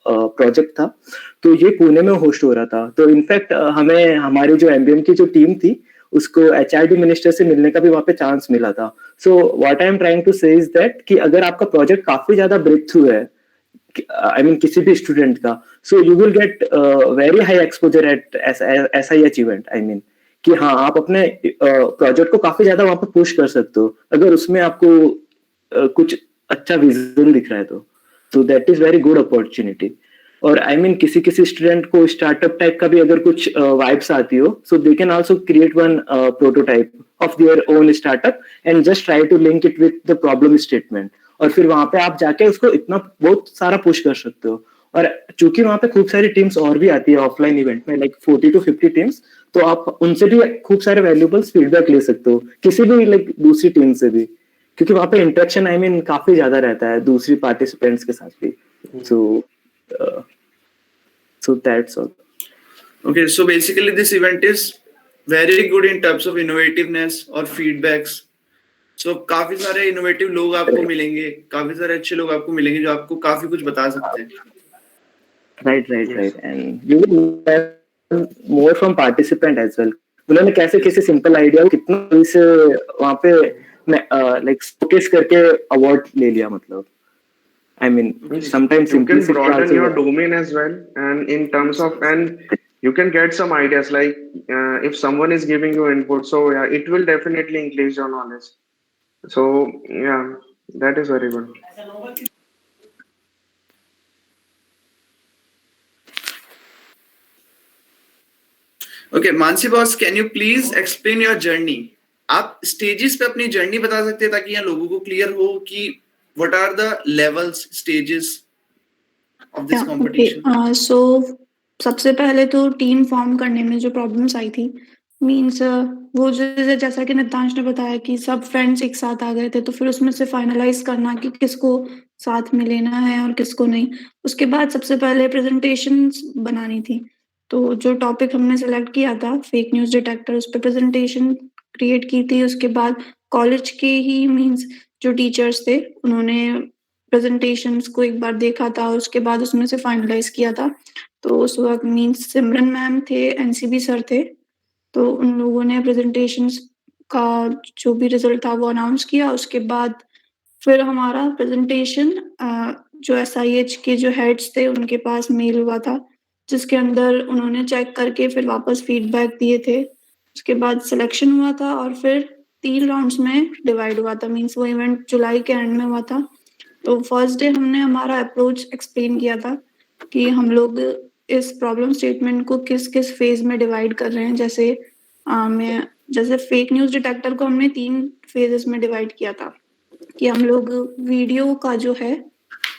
प्रोजेक्ट था। तो ये पुणे में होस्ट हो रहा था। तो इनफैक्ट हमें हमारी जो MBM की जो टीम थी उसको HRD मिनिस्टर से मिलने का भी वहाँ पे चांस मिला था। So what I am trying to say is that कि अगर आपका प्रोजेक्ट काफी ज्यादा ब्रेक थ्रू है, आई मीन किसी भी स्टूडेंट का, so you will get very high exposure at SIH event. I mean कि हाँ आप अपने प्रोजेक्ट को काफी ज्यादा वहां पे पुश कर सकते हो अगर उसमें आपको कुछ अच्छा विजन दिख रहा है तो that is very good opportunity. और आई मीन किसी किसी स्टूडेंट को स्टार्टअप टाइप का भी अगर कुछ वाइब्स आती हो, so they can also create one prototype of their own startup and just try to link it with the problem statement. और फिर वहां पे आप जाके उसको इतना बहुत सारा पुश कर सकते हो। और चूंकि वहां पे खूब सारी टीम्स और भी आती है ऑफलाइन इवेंट में, लाइक 40 to 50 टीम्स, तो आप उनसे भी खूब सारे वैल्यूबल्स फीडबैक ले सकते हो, किसी भी लाइक दूसरी टीम से भी, क्योंकि वहां पे इंटरेक्शन आई मीन काफी ज्यादा रहता है दूसरी पार्टिसिपेंट्स के साथ भी। So that's all. Okay, so basically this event is very good in terms of innovativeness और feedbacks. So काफी सारे innovative लोग आपको मिलेंगे, काफी सारे अच्छे लोग आपको मिलेंगे जो आपको काफी कुछ बता सकते हैं। Right. And you will learn more from participant as well. उन्होंने कैसे कैसे सिंपल आइडिया कितना से वहाँ पे लाइक शोकेस करके अवार्ड ले लिया, मतलब I mean sometimes you can simplicity broaden also your works. domain as well, and in terms of, and you can get some ideas like if someone is giving you input, so yeah, it will definitely increase your knowledge. So yeah, that is very good. Okay, Mansi boss, can you please explain your journey? आप stages पे अपनी journey बता सकते हैं ताकि यहाँ लोगों को क्लियर हो कि what are the levels, stages of this competition? सो सबसे पहले तो टीम फॉर्म करने में जो प्रॉब्लम्स आई थी, मीन्स वो जैसा कि नितांश ने बताया कि सब फ्रेंड्स एक साथ आ गए थे, तो फिर उसमें से फाइनलाइज करना कि किसको साथ में लेना है और किसको नहीं। उसके बाद सबसे पहले प्रेजेंटेशंस बनानी थी। तो जो टॉपिक हमने सेलेक्ट किया था फेक न्यूज़ डिटेक्टर, उस पर प्रेजेंटेशन क्रिएट की थी। उसके बाद कॉलेज के ही मीन्स जो टीचर्स थे उन्होंने प्रेजेंटेशंस को एक बार देखा था, उसके बाद उसमें से फाइनलाइज किया था। तो उस वक्त मीन्स सिमरन मैम थे, NCB सर थे, तो उन लोगों ने प्रेजेंटेशंस का जो भी रिजल्ट था वो अनाउंस किया। उसके बाद फिर हमारा प्रेजेंटेशन जो SIH के जो हेड्स थे उनके पास मेल हुआ था, जिसके अंदर उन्होंने चेक करके फिर वापस फीडबैक दिए थे। उसके बाद सिलेक्शन हुआ था और फिर 3 राउंड्स में डिवाइड हुआ था, मीन्स वो इवेंट जुलाई के एंड में हुआ था। तो फर्स्ट डे हमने हमारा अप्रोच एक्सप्लेन किया था कि हम लोग इस प्रॉब्लम स्टेटमेंट को किस किस फेज में डिवाइड कर रहे हैं। जैसे फेक न्यूज़ डिटेक्टर को हमने 3 फेजेस में डिवाइड किया था कि हम लोग वीडियो का जो है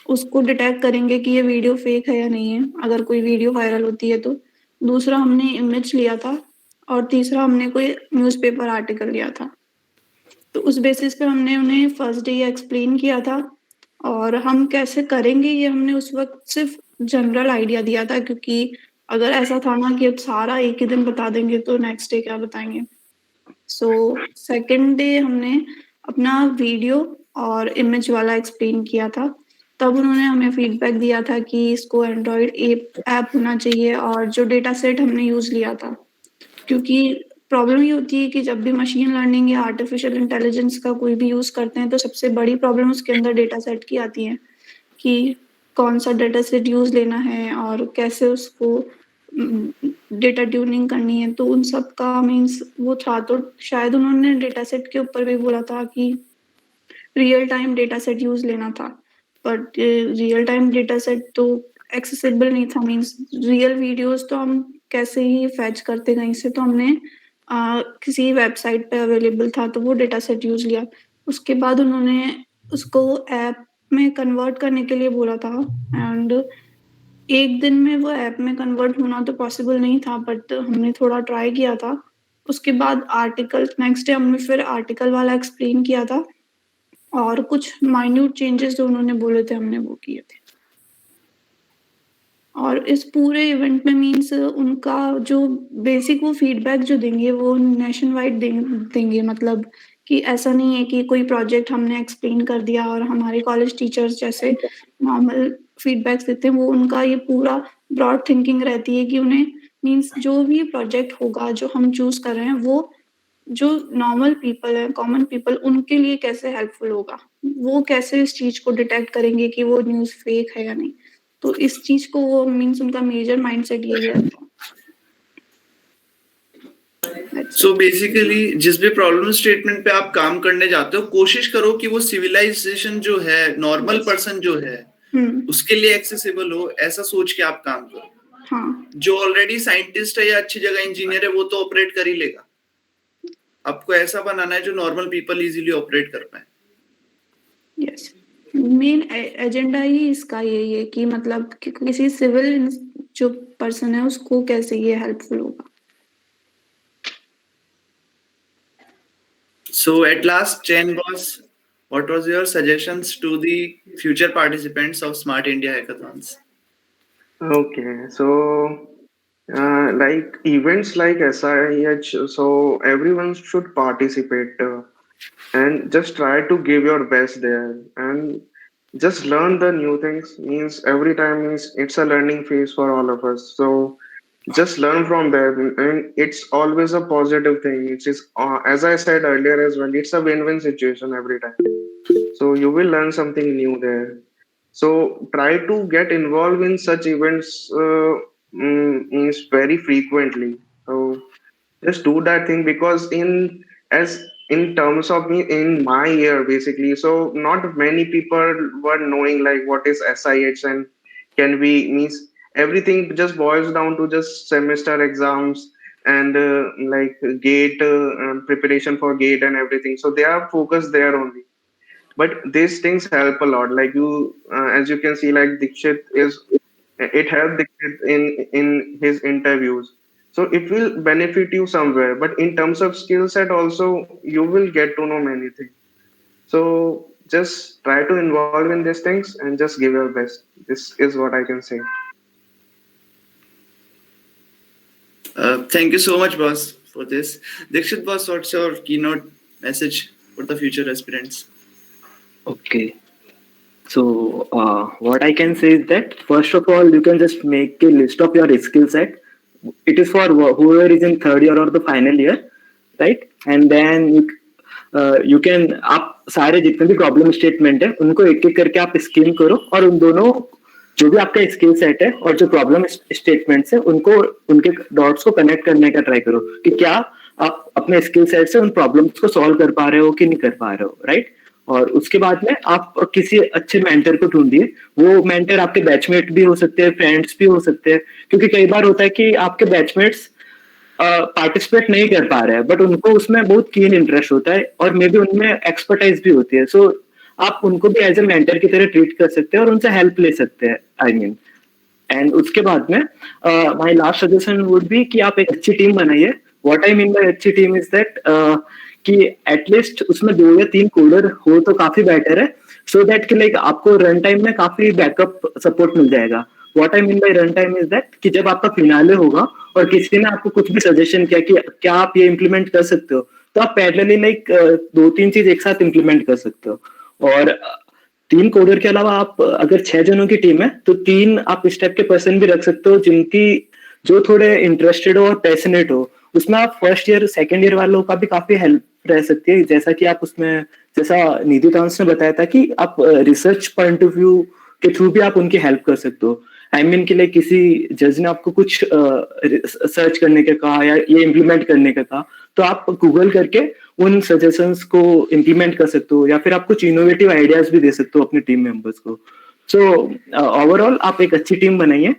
उसको डिटेक्ट करेंगे कि ये वीडियो फेक है या नहीं है, अगर कोई वीडियो वायरल होती है तो। दूसरा हमने इमेज लिया था और तीसरा हमने कोई न्यूज़पेपर आर्टिकल लिया था। तो उस बेसिस पे हमने उन्हें फर्स्ट डे ये एक्सप्लेन किया था। और हम कैसे करेंगे ये हमने उस वक्त सिर्फ जनरल आइडिया दिया था, क्योंकि अगर ऐसा था ना कि अब सारा एक ही दिन बता देंगे तो नेक्स्ट डे क्या बताएंगे। सो सेकंड डे हमने अपना वीडियो और इमेज वाला एक्सप्लेन किया था। तब उन्होंने हमें फीडबैक दिया था कि इसको एंड्रॉयड ऐप होना चाहिए, और जो डेटा सेट हमने यूज लिया था, क्योंकि प्रॉब्लम ये होती है कि जब भी मशीन लर्निंग या आर्टिफिशियल इंटेलिजेंस का कोई भी यूज करते हैं तो सबसे बड़ी प्रॉब्लम उसके अंदर डेटा सेट की आती है कि कौन सा डेटा सेट यूज लेना है और कैसे उसको डेटा ट्यूनिंग करनी है। तो उन सब का मीन्स वो था, तो शायद उन्होंने डेटा सेट के ऊपर भी बोला था कि real time data set use लेना था, but real time data set तो एक्सेसिबल नहीं था। मीन्स रियल वीडियोस तो हम कैसे ही फैच करते कहीं से, तो हमने किसी वेबसाइट पे अवेलेबल था तो वो डेटा सेट यूज लिया। उसके बाद उन्होंने उसको ऐप में कन्वर्ट करने के लिए बोला था, एंड एक दिन में वो ऐप में कन्वर्ट होना तो पॉसिबल नहीं था, बट हमने थोड़ा ट्राई किया था। उसके बाद आर्टिकल नेक्स्ट डे हमने फिर आर्टिकल वाला एक्सप्लेन किया था, और कुछ माइन्यूट चेंजेस जो उन्होंने बोले थे हमने वो किए थे। और इस पूरे इवेंट में मीन्स उनका जो बेसिक वो फीडबैक जो देंगे वो नेशन वाइड देंगे, मतलब कि ऐसा नहीं है कि कोई प्रोजेक्ट हमने एक्सप्लेन कर दिया और हमारे कॉलेज टीचर्स जैसे नॉर्मल फीडबैक्स देते हैं, वो उनका ये पूरा ब्रॉड थिंकिंग रहती है कि उन्हें मीन्स जो भी प्रोजेक्ट होगा जो हम चूज कर रहे हैं वो जो नॉर्मल पीपल है, कॉमन पीपल, उनके लिए कैसे हेल्पफुल होगा, वो कैसे इस चीज को डिटेक्ट करेंगे कि वो न्यूज फेक है या नहीं। तो इस चीज को वो मीन्स उनका मेजर माइंडसेट यही रहता है। सो बेसिकली जिस भी प्रॉब्लम स्टेटमेंट पे आप काम करने जाते हो, कोशिश करो कि वो सिविलाइजेशन जो है, नॉर्मल पर्सन जो है उसके लिए एक्सेसिबल हो, ऐसा सोच के आप काम करो। हाँ, जो ऑलरेडी साइंटिस्ट है या अच्छी जगह इंजीनियर है वो तो ऑपरेट कर ही लेगा, आपको ऐसा बनाना है जो नॉर्मल पीपल इजीली ऑपरेट कर पाए। यस, मेन एजेंडा ही इसका यही है कि मतलब कि किसी सिविल जो पर्सन है उसको कैसे ये हेल्पफुल होगा। So at last, Chen boss, what was your suggestions to the future participants of Smart India Hackathons? Okay, so like events like SIH, so everyone should participate and just try to give your best there and just learn the new things. Means every time is it's a learning phase for all of us. So just learn from there, and it's always a positive thing. It is as I said earlier as well. It's a win-win situation every time. So you will learn something new there. So try to get involved in such events means very frequently. So just do that thing, because as in terms of me in my year basically, so not many people were knowing like what is SIH and can we means everything just boils down to just semester exams and like gate preparation for gate and everything, so they are focused there only. But these things help a lot, like you as you can see, like Dikshit is, it helped Dikshit in his interviews, so it will benefit you somewhere. But in terms of skill set also, you will get to know many things. So just try to involve in these things and just give your best. This is what I can say. Thank you so much, boss, for this. Dikshit boss, what's your keynote message for the future aspirants? Okay. So what I can say is that first of all, you can just make a list of your skill set. It is for whoever is in third year or the final year, right? And then you can आप सारे जितने भी problem statement है उनको एक एक करके आप स्कैन करो, और उन दोनों जो भी आपका स्किल सेट है और जो प्रॉब्लम स्टेटमेंट्स है उनको उनके डॉट्स को कनेक्ट करने का ट्राई करो कि क्या आप अपने स्किल सेट से उन प्रॉब्लम्स को सॉल्व कर पा रहे हो कि नहीं कर पा रहे हो, राइट? और उसके बाद में आप किसी अच्छे मेंटर को ढूंढिए। वो मेंटर आपके बैचमेट भी हो सकते हैं, फ्रेंड्स भी हो सकते हैं, क्योंकि कई बार होता है कि आपके बैचमेट्स पार्टिसिपेट नहीं कर पा रहे हैं बट उनको उसमें बहुत कीन इंटरेस्ट होता है और मे बी उनमें एक्सपर्टाइज भी होती है। सो आप उनको भी एज ए मेंटर की तरह ट्रीट कर सकते हैं और उनसे हेल्प ले सकते हैं, आई मीन। एंड उसके बाद में my last suggestion would be कि आप एक अच्छी टीम बनाइए। व्हाट आई मीन बाय अच्छी टीम इज दैट कि एटलीस्ट उसमें 2 या 3 कोडर हो तो काफी बेटर है, सो दैट कि लाइक आपको रन टाइम में काफी बैकअप सपोर्ट मिल जाएगा। What I mean by run time is that कि जब आपका फिनाले होगा और किसी ने आपको कुछ भी सजेशन किया कि क्या आप ये इम्प्लीमेंट कर सकते हो, तो आप पैरेलली लाइक 2-3 चीज एक साथ इम्प्लीमेंट कर सकते हो। और 3 कोडर के अलावा आप अगर 6 जनों की टीम है तो 3 आप इस टाइप के पर्सन भी रख सकते हो जिनकी जो थोड़े इंटरेस्टेड हो और पैशनेट हो। उसमें आप फर्स्ट ईयर सेकंड ईयर वालों का भी काफी हेल्प रह सकती है, जैसा कि आप उसमें जैसा निधि तांस ने बताया था कि आप रिसर्च पॉइंट ऑफ व्यू के थ्रू भी आप उनकी हेल्प कर सकते हो। आई मीन कि लाइक किसी जज ने आपको कुछ सर्च करने का कहा या ये इम्प्लीमेंट करने का कहा, तो आप गूगल करके उन सजेशंस को इम्प्लीमेंट कर सकते हो या फिर आप कुछ इनोवेटिव आइडियाज भी दे सकते हो अपने टीम मेंबर्स को। सो ओवरऑल आप एक अच्छी टीम बनाइए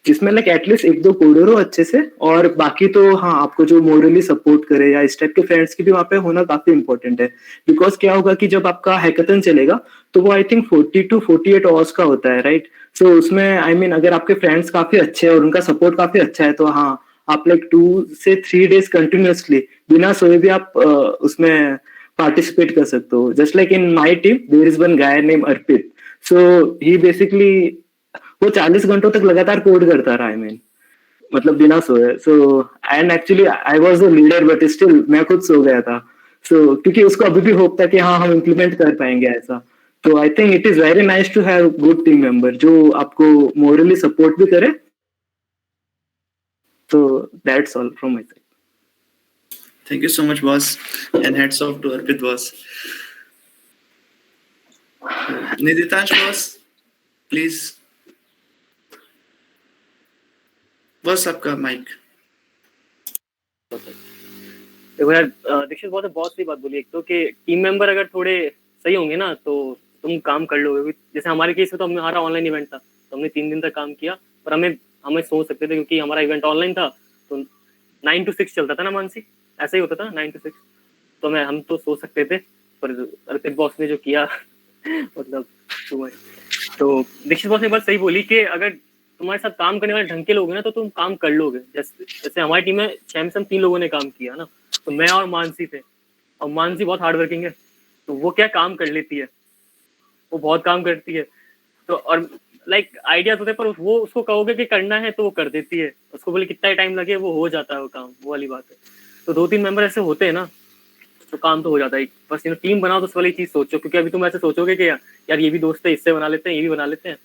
जिसमें लाइक एटलीस्ट 1-2 कोडर हो अच्छे से, और बाकी तो हाँ, आपको जो मोरली सपोर्ट करे या इस टाइप के फ्रेंड्स की भी वहाँ पे होना काफी इंपॉर्टेंट है। बिकॉज क्या होगा कि जब आपका हैकाथन चलेगा तो वो आई थिंक 40 to 48 आवर्स का होता है, राइट? सो उसमें आई मीन अगर आपके फ्रेंड्स काफी अच्छे हैं और उनका सपोर्ट काफी अच्छा है तो हाँ, आप लाइक 2 से 3 डेज कंटिन्यूअसली बिना सोए भी आप उसमें पार्टिसिपेट कर सकते हो। Just like in my team there is one guy name Arpit, so he basically वो 40 घंटों तक लगातार कोड करता रहा, आई मीन मतलब बिना सोए। So and actually I was the leader but still मैं खुद सो गया था। सो क्योंकि उसको अभी भी होप था कि हाँ हम इम्प्लीमेंट कर पाएंगे ऐसा। तो I think it is very nice to have good team member जो आपको मोरली सपोर्ट भी करे। तो that's all from my side. Thank you so much, boss, and hats off to Arpit, boss. Niditansh, boss, please. Boss, आपका mic. देखो यार दीक्षित बहुत सही बात बोली। एक तो कि टीम मेंबर अगर थोड़े सही होंगे ना तो तुम काम कर लोगे। जैसे हमारे केस में तो हमारा ऑनलाइन इवेंट था तो हमने 3 दिन तक काम किया, पर हमें सो सकते थे क्योंकि हमारा इवेंट ऑनलाइन था। तो 9 to 6 चलता था ना मानसी, ऐसा ही होता था 9 to 6। तो हम तो सो सकते थे, पर अर्पित बॉस ने जो किया मतलब तो दीक्षित बॉस ने बात सही बोली कि अगर तुम्हारे साथ काम करने वाले ढंग के लोग हैं ना तो तुम काम कर लोगे। जैसे हमारी टीम में 6 में से हम 3 लोगों ने काम किया ना, तो मैं और मानसी थे। और मानसी बहुत हार्ड वर्किंग है, तो वो क्या काम कर लेती है, वो बहुत काम करती है। तो और लाइक आइडियाज होते हैं, पर वो उसको कहोगे कि करना है तो वो कर देती है। उसको बोले कितना टाइम लगे वो हो जाता है वो काम, वो वाली बात है। तो 2-3 मेंबर ऐसे होते हैं ना तो काम तो हो जाता है। बस टीम बनाओ तो उस वाली चीज सोचो, क्योंकि अभी तुम ऐसे सोचोगे कि यार ये भी दोस्त है, इससे बना लेते हैं, ये भी बना लेते हैं,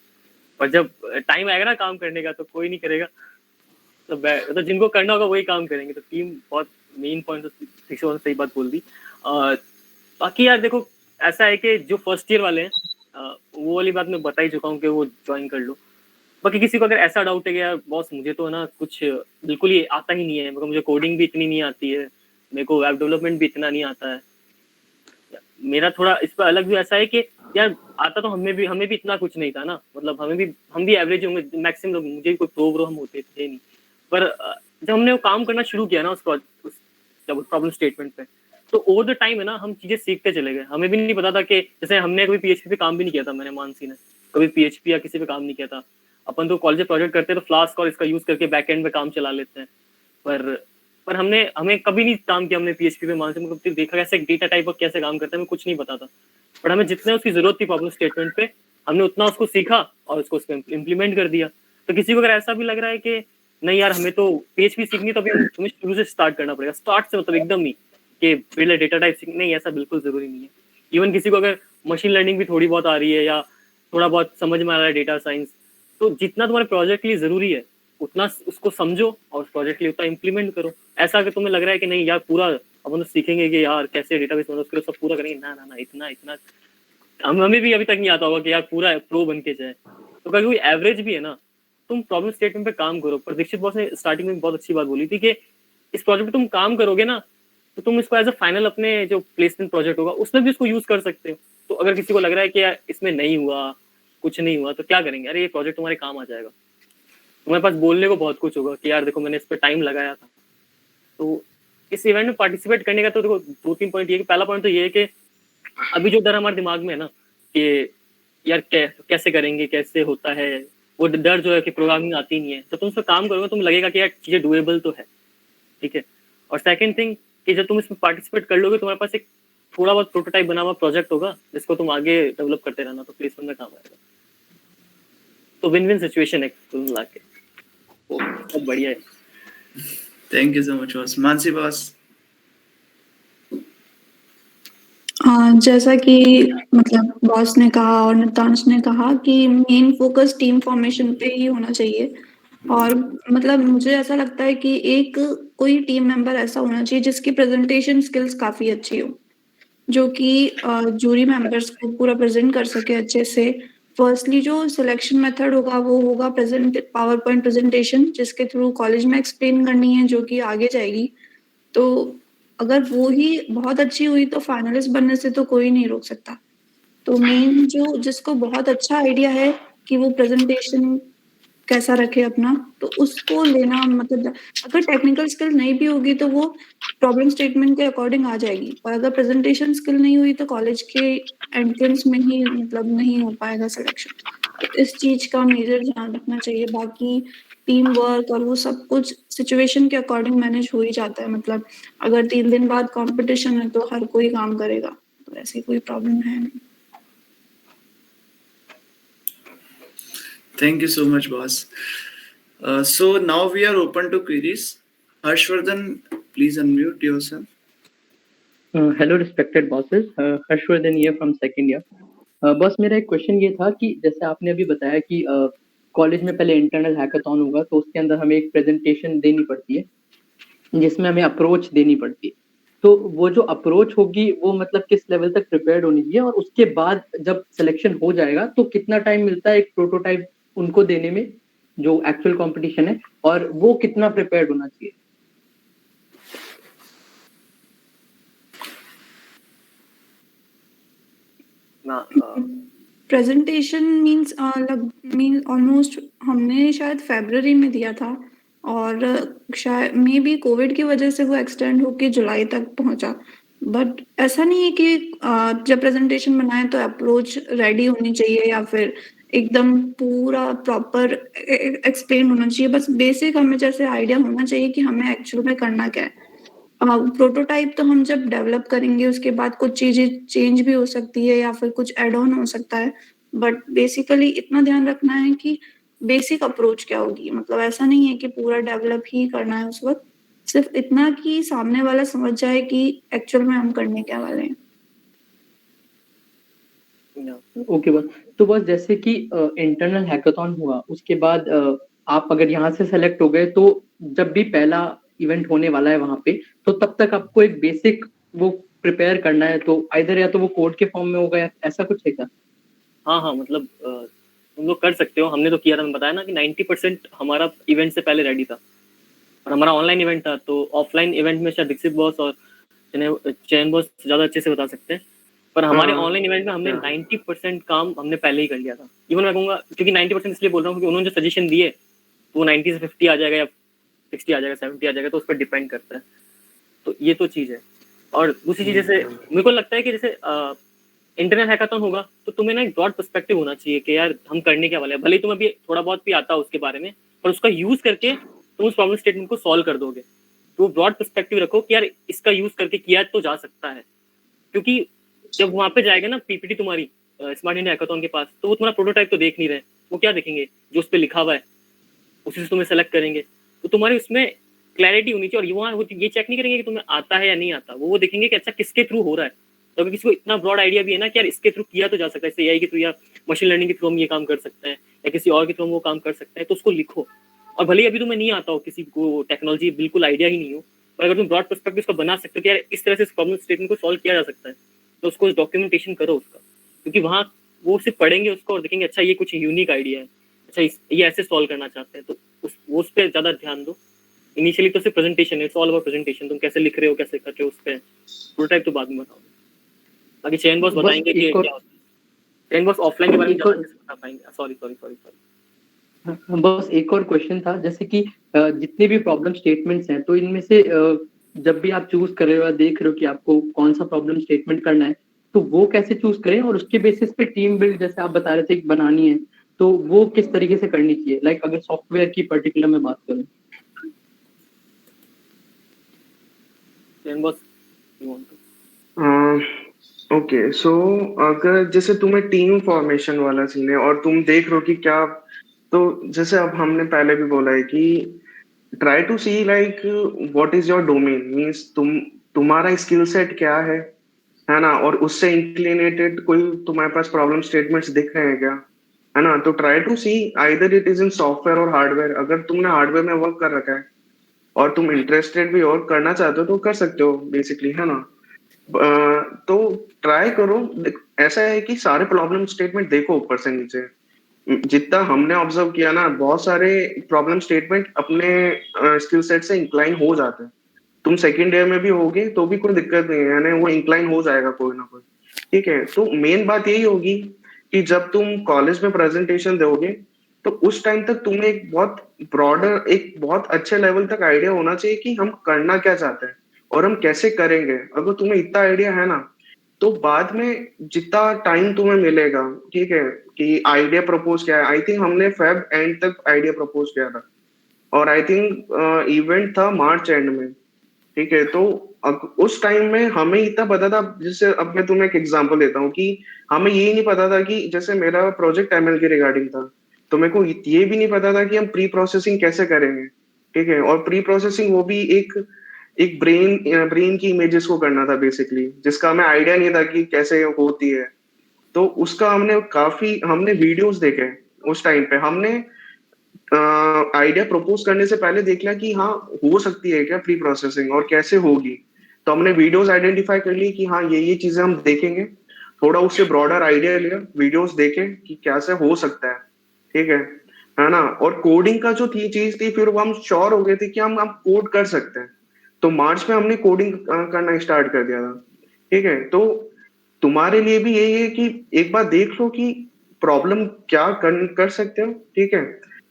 पर जब टाइम आएगा ना काम करने का तो कोई नहीं करेगा। तो जिनको करना होगा वही काम करेंगे। तो टीम बहुत मेन पॉइंट, तो सही बात बोल दी। बाकी यार देखो ऐसा है कि जो फर्स्ट ईयर वाले हैं वो वाली बात मैं बता ही चुका हूँ कि वो ज्वाइन कर लो। बाकी किसी को अगर ऐसा डाउट है कि यार बॉस मुझे तो ना कुछ बिल्कुल ही आता ही नहीं है, मतलब मुझे कोडिंग भी इतनी नहीं आती है, मेरे को वेब डेवलपमेंट भी इतना नहीं आता है, मेरा थोड़ा इस पर अलग भी ऐसा है कि यार आता तो हमें भी इतना कुछ नहीं था ना, मतलब हम भी एवरेज होंगे मैक्सिमम लोग, मुझे भी कोई प्रो हम होते थे नहीं। पर जब हमने वो काम करना शुरू किया ना उस प्रॉब्लम स्टेटमेंट पे, तो ओवर द टाइम है ना हम चीजें सीखते चले गए। हमें भी नहीं पता था कि जैसे हमने कभी पीएचपी पे काम भी नहीं किया था, मैंने मानसी ने कभी पीएचपी या किसी पे काम नहीं किया था। अपन तो कॉलेज प्रोजेक्ट करते हैं तो फ्लास्क और इसका यूज करके बैक एंड पे काम चला लेते हैं, पर हमें कभी नहीं काम किया हमने पीएचपी पे। मानसी मतलब देखा कैसे डेटा टाइप कैसे काम करता है, हमें कुछ नहीं पता था, पर हमें जितने उसकी जरूरत थी प्रॉब्लम स्टेटमेंट पे हमने उतना उसको सीखा और उसको इम्प्लीमेंट कर दिया। तो किसी को अगर ऐसा भी लग रहा है कि नहीं यार हमें तो पीएचपी सीखनी, तो अभी हमें शुरू से स्टार्ट करना पड़ेगा, स्टार्ट से मतलब एकदम नहीं कि पहले डेटा टाइप सीखना, नहीं ऐसा बिल्कुल जरूरी नहीं है। इवन किसी को अगर मशीन लर्निंग भी थोड़ी बहुत आ रही है या थोड़ा बहुत समझ में आ रहा है डेटा साइंस, तो जितना तुम्हारे प्रोजेक्ट के लिए जरूरी है उतना उसको समझो और उस प्रोजेक्ट के लिए उतना इम्प्लीमेंट करो। ऐसा अगर तुम्हें लग रहा है कि नहीं यार पूरा अपन तो सीखेंगे कि यार कैसे डेटाबेस बनाओ उसके लिए सब पूरा करेंगे, ना ना ना इतना हमें भी अभी तक नहीं आता होगा कि यार पूरा प्रो बन के जाए। तो कभी कोई एवरेज भी है ना, तुम प्रॉब्लम स्टेटमेंट पे काम करो। पर दीक्षित बॉस ने स्टार्टिंग में बहुत अच्छी बात बोली थी कि इस प्रोजेक्ट पे तुम काम करोगे ना तो तुम इसको एज अ फाइनल अपने जो प्लेसमेंट प्रोजेक्ट होगा उसमें भी इसको यूज कर सकते हो। तो अगर किसी को लग रहा है कि यार इसमें नहीं हुआ, कुछ नहीं हुआ, तो क्या करेंगे, अरे ये प्रोजेक्ट तुम्हारे काम आ जाएगा। तुम्हारे पास बोलने को बहुत कुछ होगा कि यार देखो मैंने इस पर टाइम लगाया था। तो इस इवेंट में पार्टिसिपेट करने का तो देखो 2-3 पॉइंट ये, पहला पॉइंट तो ये है कि अभी जो डर हमारे दिमाग में है ना कि यार कैसे करेंगे, कैसे होता है, वो डर जो है कि प्रोग्रामिंग आती नहीं है, तो तुम उस पर काम करोगे तुम लगेगा कि यार चीजें डुएबल तो है, ठीक है। और सेकंड थिंग कि जब तुम इसमें पार्टिसिपेट कर लोगे तुम्हारे पास एक थोड़ा बहुत प्रोटोटाइप बना हुआ प्रोजेक्ट होगा जिसको तुम आगे डेवलप करते रहना, तो प्लेसमेंट में काम आएगा। तो विन विन सिचुएशन है कुल मिला के, बहुत बढ़िया है। Thank you so much boss. Mansi boss. जैसा कि मतलब बॉस ने कहा और नितांश ने कहा कि मेन फोकस टीम फॉर्मेशन पे ही होना चाहिए। और मतलब मुझे ऐसा लगता है कि एक कोई टीम मेंबर ऐसा होना चाहिए जिसकी प्रेजेंटेशन स्किल्स काफी अच्छी हो, जो कि जूरी मेंबर्स को पूरा प्रेजेंट कर सके अच्छे से। फर्स्टली जो सिलेक्शन मेथड होगा वो होगा पावर पॉइंट प्रेजेंटेशन, जिसके थ्रू कॉलेज में एक्सप्लेन करनी है, जो कि आगे जाएगी। तो अगर वो ही बहुत अच्छी हुई तो फाइनलिस्ट बनने से तो कोई नहीं रोक सकता। तो मेन जो जिसको बहुत अच्छा आइडिया है कि वो प्रेजेंटेशन कैसा रखे अपना, तो उसको लेना मतलब अगर टेक्निकल स्किल नहीं भी होगी तो वो प्रॉब्लम स्टेटमेंट के अकॉर्डिंग आ जाएगी, और अगर प्रेजेंटेशन स्किल नहीं हुई तो कॉलेज के एंट्रेंस में ही मतलब नहीं हो पाएगा सिलेक्शन। तो इस चीज का मेजर ध्यान रखना चाहिए। बाकी टीम वर्क और वो सब कुछ सिचुएशन के अकॉर्डिंग मैनेज हो ही जाता है। मतलब अगर 3 दिन बाद कंपटीशन है तो हर कोई काम करेगा, तो ऐसी कोई प्रॉब्लम है नहीं। Thank you so much, boss. So now we are open to queries. Harshvardhan, please unmute yourself. Hello respected bosses, Harshvardhan ये फ्रॉम सेकंड ईयर। बस मेरा एक क्वेश्चन ये था कि जैसे आपने अभी बताया कि कॉलेज में पहले इंटरनल हैकाथॉन होगा तो उसके अंदर हमें एक प्रेजेंटेशन देनी पड़ती है जिसमें हमें अप्रोच देनी पड़ती है। तो वो जो अप्रोच होगी वो मतलब किस लेवल तक प्रिपेयर्ड होनी चाहिए, और उसके बाद जब सिलेक्शन हो जाएगा तो कितना टाइम मिलता है एक प्रोटोटाइप उनको देने में जो एक्चुअल कंपटीशन है, और वो कितना प्रिपेयर्ड होना चाहिए? प्रेजेंटेशन मीन्स ऑलमोस्ट हमने शायद फरवरी में दिया था, और शायद मे बी कोविड की वजह से वो एक्सटेंड होके जुलाई तक पहुंचा। बट ऐसा नहीं है कि जब प्रेजेंटेशन बनाए तो अप्रोच रेडी होनी चाहिए या फिर एकदम पूरा प्रॉपर एक्सप्लेन होना चाहिए। बस बेसिक हमें जैसे आइडिया होना चाहिए कि हमें एक्चुअल में करना क्या है। प्रोटोटाइप तो हम जब डेवलप करेंगे उसके बाद कुछ चीजें चेंज भी हो सकती है या फिर कुछ एड ऑन हो सकता है, बट बेसिकली इतना ध्यान रखना है कि बेसिक अप्रोच क्या होगी। मतलब ऐसा नहीं है कि पूरा डेवलप ही करना है उस वक्त, सिर्फ इतना कि सामने वाला समझ जाए कि एक्चुअल में हम करने क्या वाले हैं। ओके बस, तो बस जैसे कि इंटरनल हैकाथॉन हुआ उसके बाद आप अगर यहाँ से सेलेक्ट हो गए तो जब भी पहला इवेंट होने वाला है वहां पे, तो तब तक आपको एक बेसिक वो प्रिपेयर करना है, तो आइदर या तो वो कोड के फॉर्म में होगा या ऐसा कुछ है क्या? हाँ मतलब तुम लोग कर सकते हो, हमने तो किया था। मैं बताया ना कि 90% हमारा इवेंट से पहले रेडी था, और हमारा ऑनलाइन इवेंट था। तो ऑफलाइन इवेंट में शायद दीक्षित बॉस और चयन बॉस ज्यादा अच्छे से बता सकते हैं, पर हमारे ऑनलाइन इवेंट में हमने 90% काम हमने पहले ही कर लिया था। इवन मैं कहूँगा, क्योंकि 90% इसलिए बोल रहा हूँ क्योंकि उन्होंने जो सजेशन दिए तो 90 से 50 आ जाएगा या 60 आ जाएगा, 70 आ जाएगा, तो उस पर डिपेंड करता है। तो ये तो चीज़ है। और दूसरी चीज़, जैसे मेरे को लगता है कि जैसे इंटरनल हैकाथॉन होगा तो तुम्हें ना एक ब्रॉड पर्सपेक्टिव होना चाहिए कि यार हम करने क्या वाले हैं। भले ही तुम्हें अभी थोड़ा बहुत भी आता हो उसके बारे में, पर उसका यूज करके तुम उस प्रॉब्लम स्टेटमेंट को सॉल्व कर दोगे। तो ब्रॉड पर्सपेक्टिव रखो कि यार इसका यूज करके किया तो जा सकता है। क्योंकि जब वहां पे जाएगा ना पीपीटी तुम्हारी स्मार्ट इंडिया हैकाथॉन के पास, तो वो तुम्हारा प्रोटोटाइप तो देख नहीं रहे, वो क्या देखेंगे? जो उस पर लिखा हुआ है उसी से तुम्हें सेलेक्ट करेंगे। तो तुम्हारी उसमें क्लैरिटी होनी चाहिए, और वहाँ ये चेक नहीं करेंगे कि तुम्हें आता है या नहीं आता, वो देखेंगे कि अच्छा किसके थ्रू हो रहा है। तो अगर किसी को इतना ब्रॉड आइडिया भी है ना कि यार इसके थ्रू किया तो जा सकता है, जैसे एआई के थ्रू या मशीन लर्निंग के थ्रू हम ये काम कर सकते हैं, या किसी और के थ्रू हम वो काम कर सकते हैं, तो उसको लिखो। और भले ही अभी तुम्हें नहीं आता हो, किसी को टेक्नोलॉजी बिल्कुल आइडिया ही नहीं हो, पर अगर तुम ब्रॉड पर्सपेक्टिव उसको बना सकते हो कि यार इस तरह से इस प्रॉब्लम स्टेटमेंट को सॉल्व किया जा सकता है, तो उसको डॉक्यूमेंटेशन करो उसका। क्योंकि वहाँ वो सिर्फ पढ़ेंगे उसको और देखेंगे अच्छा ये कुछ यूनिक आइडिया है, अच्छा ये ऐसे सॉल्व करना चाहते हैं, तो उस पर ज़्यादा ध्यान दो। इनिशियली तो सिर्फ प्रेजेंटेशन है, इट्स ऑल अबाउट प्रेजेंटेशन। तुम कैसे लिख रहे हो, कैसे कर रहे हो, उस पर प्रोटोटाइप तो बाद में बताओ। बाकी चैन बॉस बताएंगे कि क्या होता है। चैन बॉस ऑफलाइन के बारे में ज़्यादा बता पाएंगे। सॉरी। बस एक और क्वेश्चन था, जैसे कि जितने भी प्रॉब्लम स्टेटमेंट्स हैं तो इनमें से जब भी आप चूज कर रहे हो या देख रहे हो कि आपको कौन सा प्रॉब्लम स्टेटमेंट करना है, तो वो कैसे चूज करें, और उसके बेसिस पे टीम बिल्ड जैसे आप बता रहे थे बनानी है, तो वो किस तरीके से करनी चाहिए? लाइक अगर सॉफ्टवेयर की पर्टिकुलर में बात करूं। Jain boss you want to? Okay, so अगर जैसे तुम्हें टीम फॉर्मेशन वाला सीन है और तुम देख रहे हो कि क्या, तो जैसे अब हमने पहले भी बोला है कि try to see like what is your domain, means तुम्हारा स्किल सेट क्या है ना, और उससे इंक्लिनेटेड कोई तुम्हारे पास प्रॉब्लम स्टेटमेंट्स दिख रहे हैं क्या, है ना। तो try to see either it is in software और हार्डवेयर। अगर तुमने हार्डवेयर में वर्क कर रखा है और तुम इंटरेस्टेड भी और करना चाहते हो तो कर सकते हो बेसिकली, है ना। तो ट्राई करो। ऐसा है कि सारे प्रॉब्लम स्टेटमेंट देखो ऊपर से नीचे। जितना हमने ऑब्जर्व किया ना, बहुत सारे प्रॉब्लम स्टेटमेंट अपने स्किल सेट से इंक्लाइन हो जाते हैं। तुम सेकेंड ईयर में भी होगे तो भी कोई दिक्कत नहीं है, यानी वो इंक्लाइन हो जाएगा कोई ना कोई। ठीक है, तो मेन बात यही होगी कि जब तुम कॉलेज में प्रेजेंटेशन दोगे तो उस टाइम तक तुम्हें एक बहुत अच्छे लेवल तक आइडिया होना चाहिए कि हम करना क्या चाहते हैं और हम कैसे करेंगे। अगर तुम्हें इतना आइडिया है ना, तो बाद में जितना टाइम तुम्हें मिलेगा, ठीक है, कि आइडिया प्रपोज किया है, आई थिंक हमने फेब एंड तक आइडिया प्रपोज किया था और आई थिंक इवेंट था मार्च एंड में, ठीक है। तो उस टाइम में हमें इतना पता था, जैसे अब मैं तुम्हें एक एग्जांपल देता हूँ कि हमें ये नहीं पता था कि जैसे मेरा प्रोजेक्ट एमएल के रिगार्डिंग था, तो मेरे को ये भी नहीं पता था कि हम प्री प्रोसेसिंग कैसे करेंगे, ठीक है। और प्री प्रोसेसिंग वो भी एक ब्रेन की इमेजेस को करना था बेसिकली, जिसका हमें आइडिया नहीं था कि कैसे होती है। तो उसका हमने वीडियोस देखे। उस टाइम पे हमने आइडिया प्रपोज करने से पहले देख लिया कि हाँ हो सकती है क्या प्री प्रोसेसिंग और कैसे होगी। तो हमने वीडियोस आइडेंटिफाई कर ली कि हाँ ये चीजें हम देखेंगे, थोड़ा उससे ब्रॉडर आइडिया लिया, वीडियोस देखे कि कैसे हो सकता है, ठीक है ना। और कोडिंग का जो चीज थी, फिर वो हम श्योर हो गए थे कि हम कोड कर सकते हैं। तो मार्च में हमने कोडिंग करना स्टार्ट कर दिया था, ठीक है। तो तुम्हारे लिए भी यही है कि एक बार देख लो कि प्रॉब्लम क्या कर सकते हो, ठीक है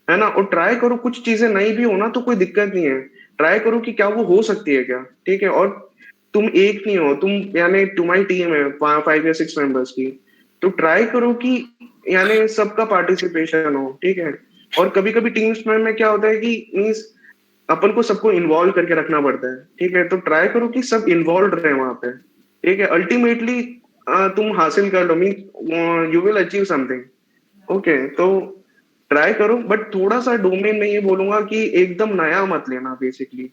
ना। और ट्राई करो, कुछ चीजें नहीं भी होना तो कोई दिक्कत नहीं है, ट्राई करो कि क्या वो हो सकती है क्या, ठीक है। और तुम एक नहीं हो, तुम यानी तुम्हारी टीम है 5 या 6 मेंबर्स की, तो ट्राई करो कि यानी सबका पार्टिसिपेशन हो, ठीक है। और कभी कभी टीम्स में क्या होता है कि मीन्स अपन को सबको इन्वॉल्व करके रखना पड़ता है, ठीक है। तो ट्राई करो कि सब इन्वॉल्व रहे वहां पे, ठीक है। अल्टीमेटली तुम हासिल कर लो, mean you will achieve something, okay. तो ट्राई करो, बट थोड़ा सा डोमेन में ये बोलूंगा कि एकदम नया मत लेना बेसिकली,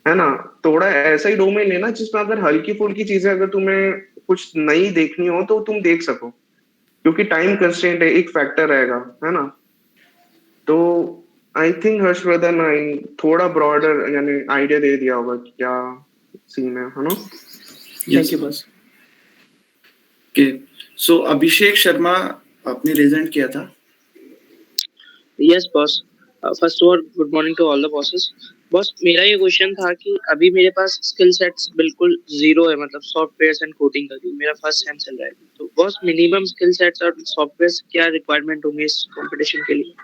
है ना। थोड़ा ऐसा ही डोमेन लेना जिसमें अगर हल्की फुल्की चीजें अगर तुम्हें कुछ नई देखनी हो तो तुम देख सको, क्योंकि टाइम कंस्ट्रेंट है, एक फैक्टर रहेगा, है ना। तो आई थिंक हर्षवर्धन थोड़ा ब्रॉडर यानी आइडिया दे दिया होगा कि क्या सीन है ना। Thank you boss. Okay, so Abhishek Sharma आपने रिजेंट किया था। Yes boss, first of all good morning to all the bosses. Boss मेरा ये क्वेश्चन था कि अभी मेरे पास स्किल सेट्स बिल्कुल जीरो है, मतलब सॉफ्टवेयर एंड कोडिंग का, मेरा फर्स्ट सेम चल रहा है। तो बॉस मिनिमम स्किल सेट्स और सॉफ्टवेयर क्या रिक्वायरमेंट होंगे इस कंपटीशन के लिए?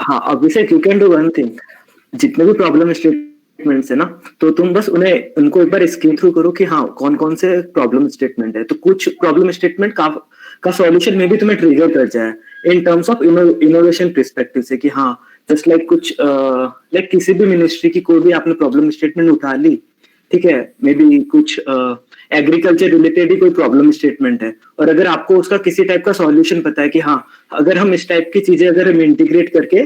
हाँ Abhishek, you can do one thing. जितने भी प्रॉब्लम स्टेटमेंट्स है ना, तो तुम बस उनको एक बार स्क्रीन थ्रू करो कि हाँ कौन कौन से प्रॉब्लम स्टेटमेंट है। तो कुछ प्रॉब्लम स्टेटमेंट का सॉल्यूशन में भी तुम्हें ट्रिगर कर जाए in terms of innovation perspective से, कि हाँ जस्ट लाइक कुछ लाइक किसी भी मिनिस्ट्री की कोई भी आपने प्रॉब्लम स्टेटमेंट उठा ली, ठीक है, मे बी कुछ एग्रीकल्चर रिलेटेड ही कोई प्रॉब्लम स्टेटमेंट है, और अगर आपको उसका किसी टाइप का सॉल्यूशन पता है कि हाँ अगर हम इस टाइप की चीजें अगर हम इंटीग्रेट करके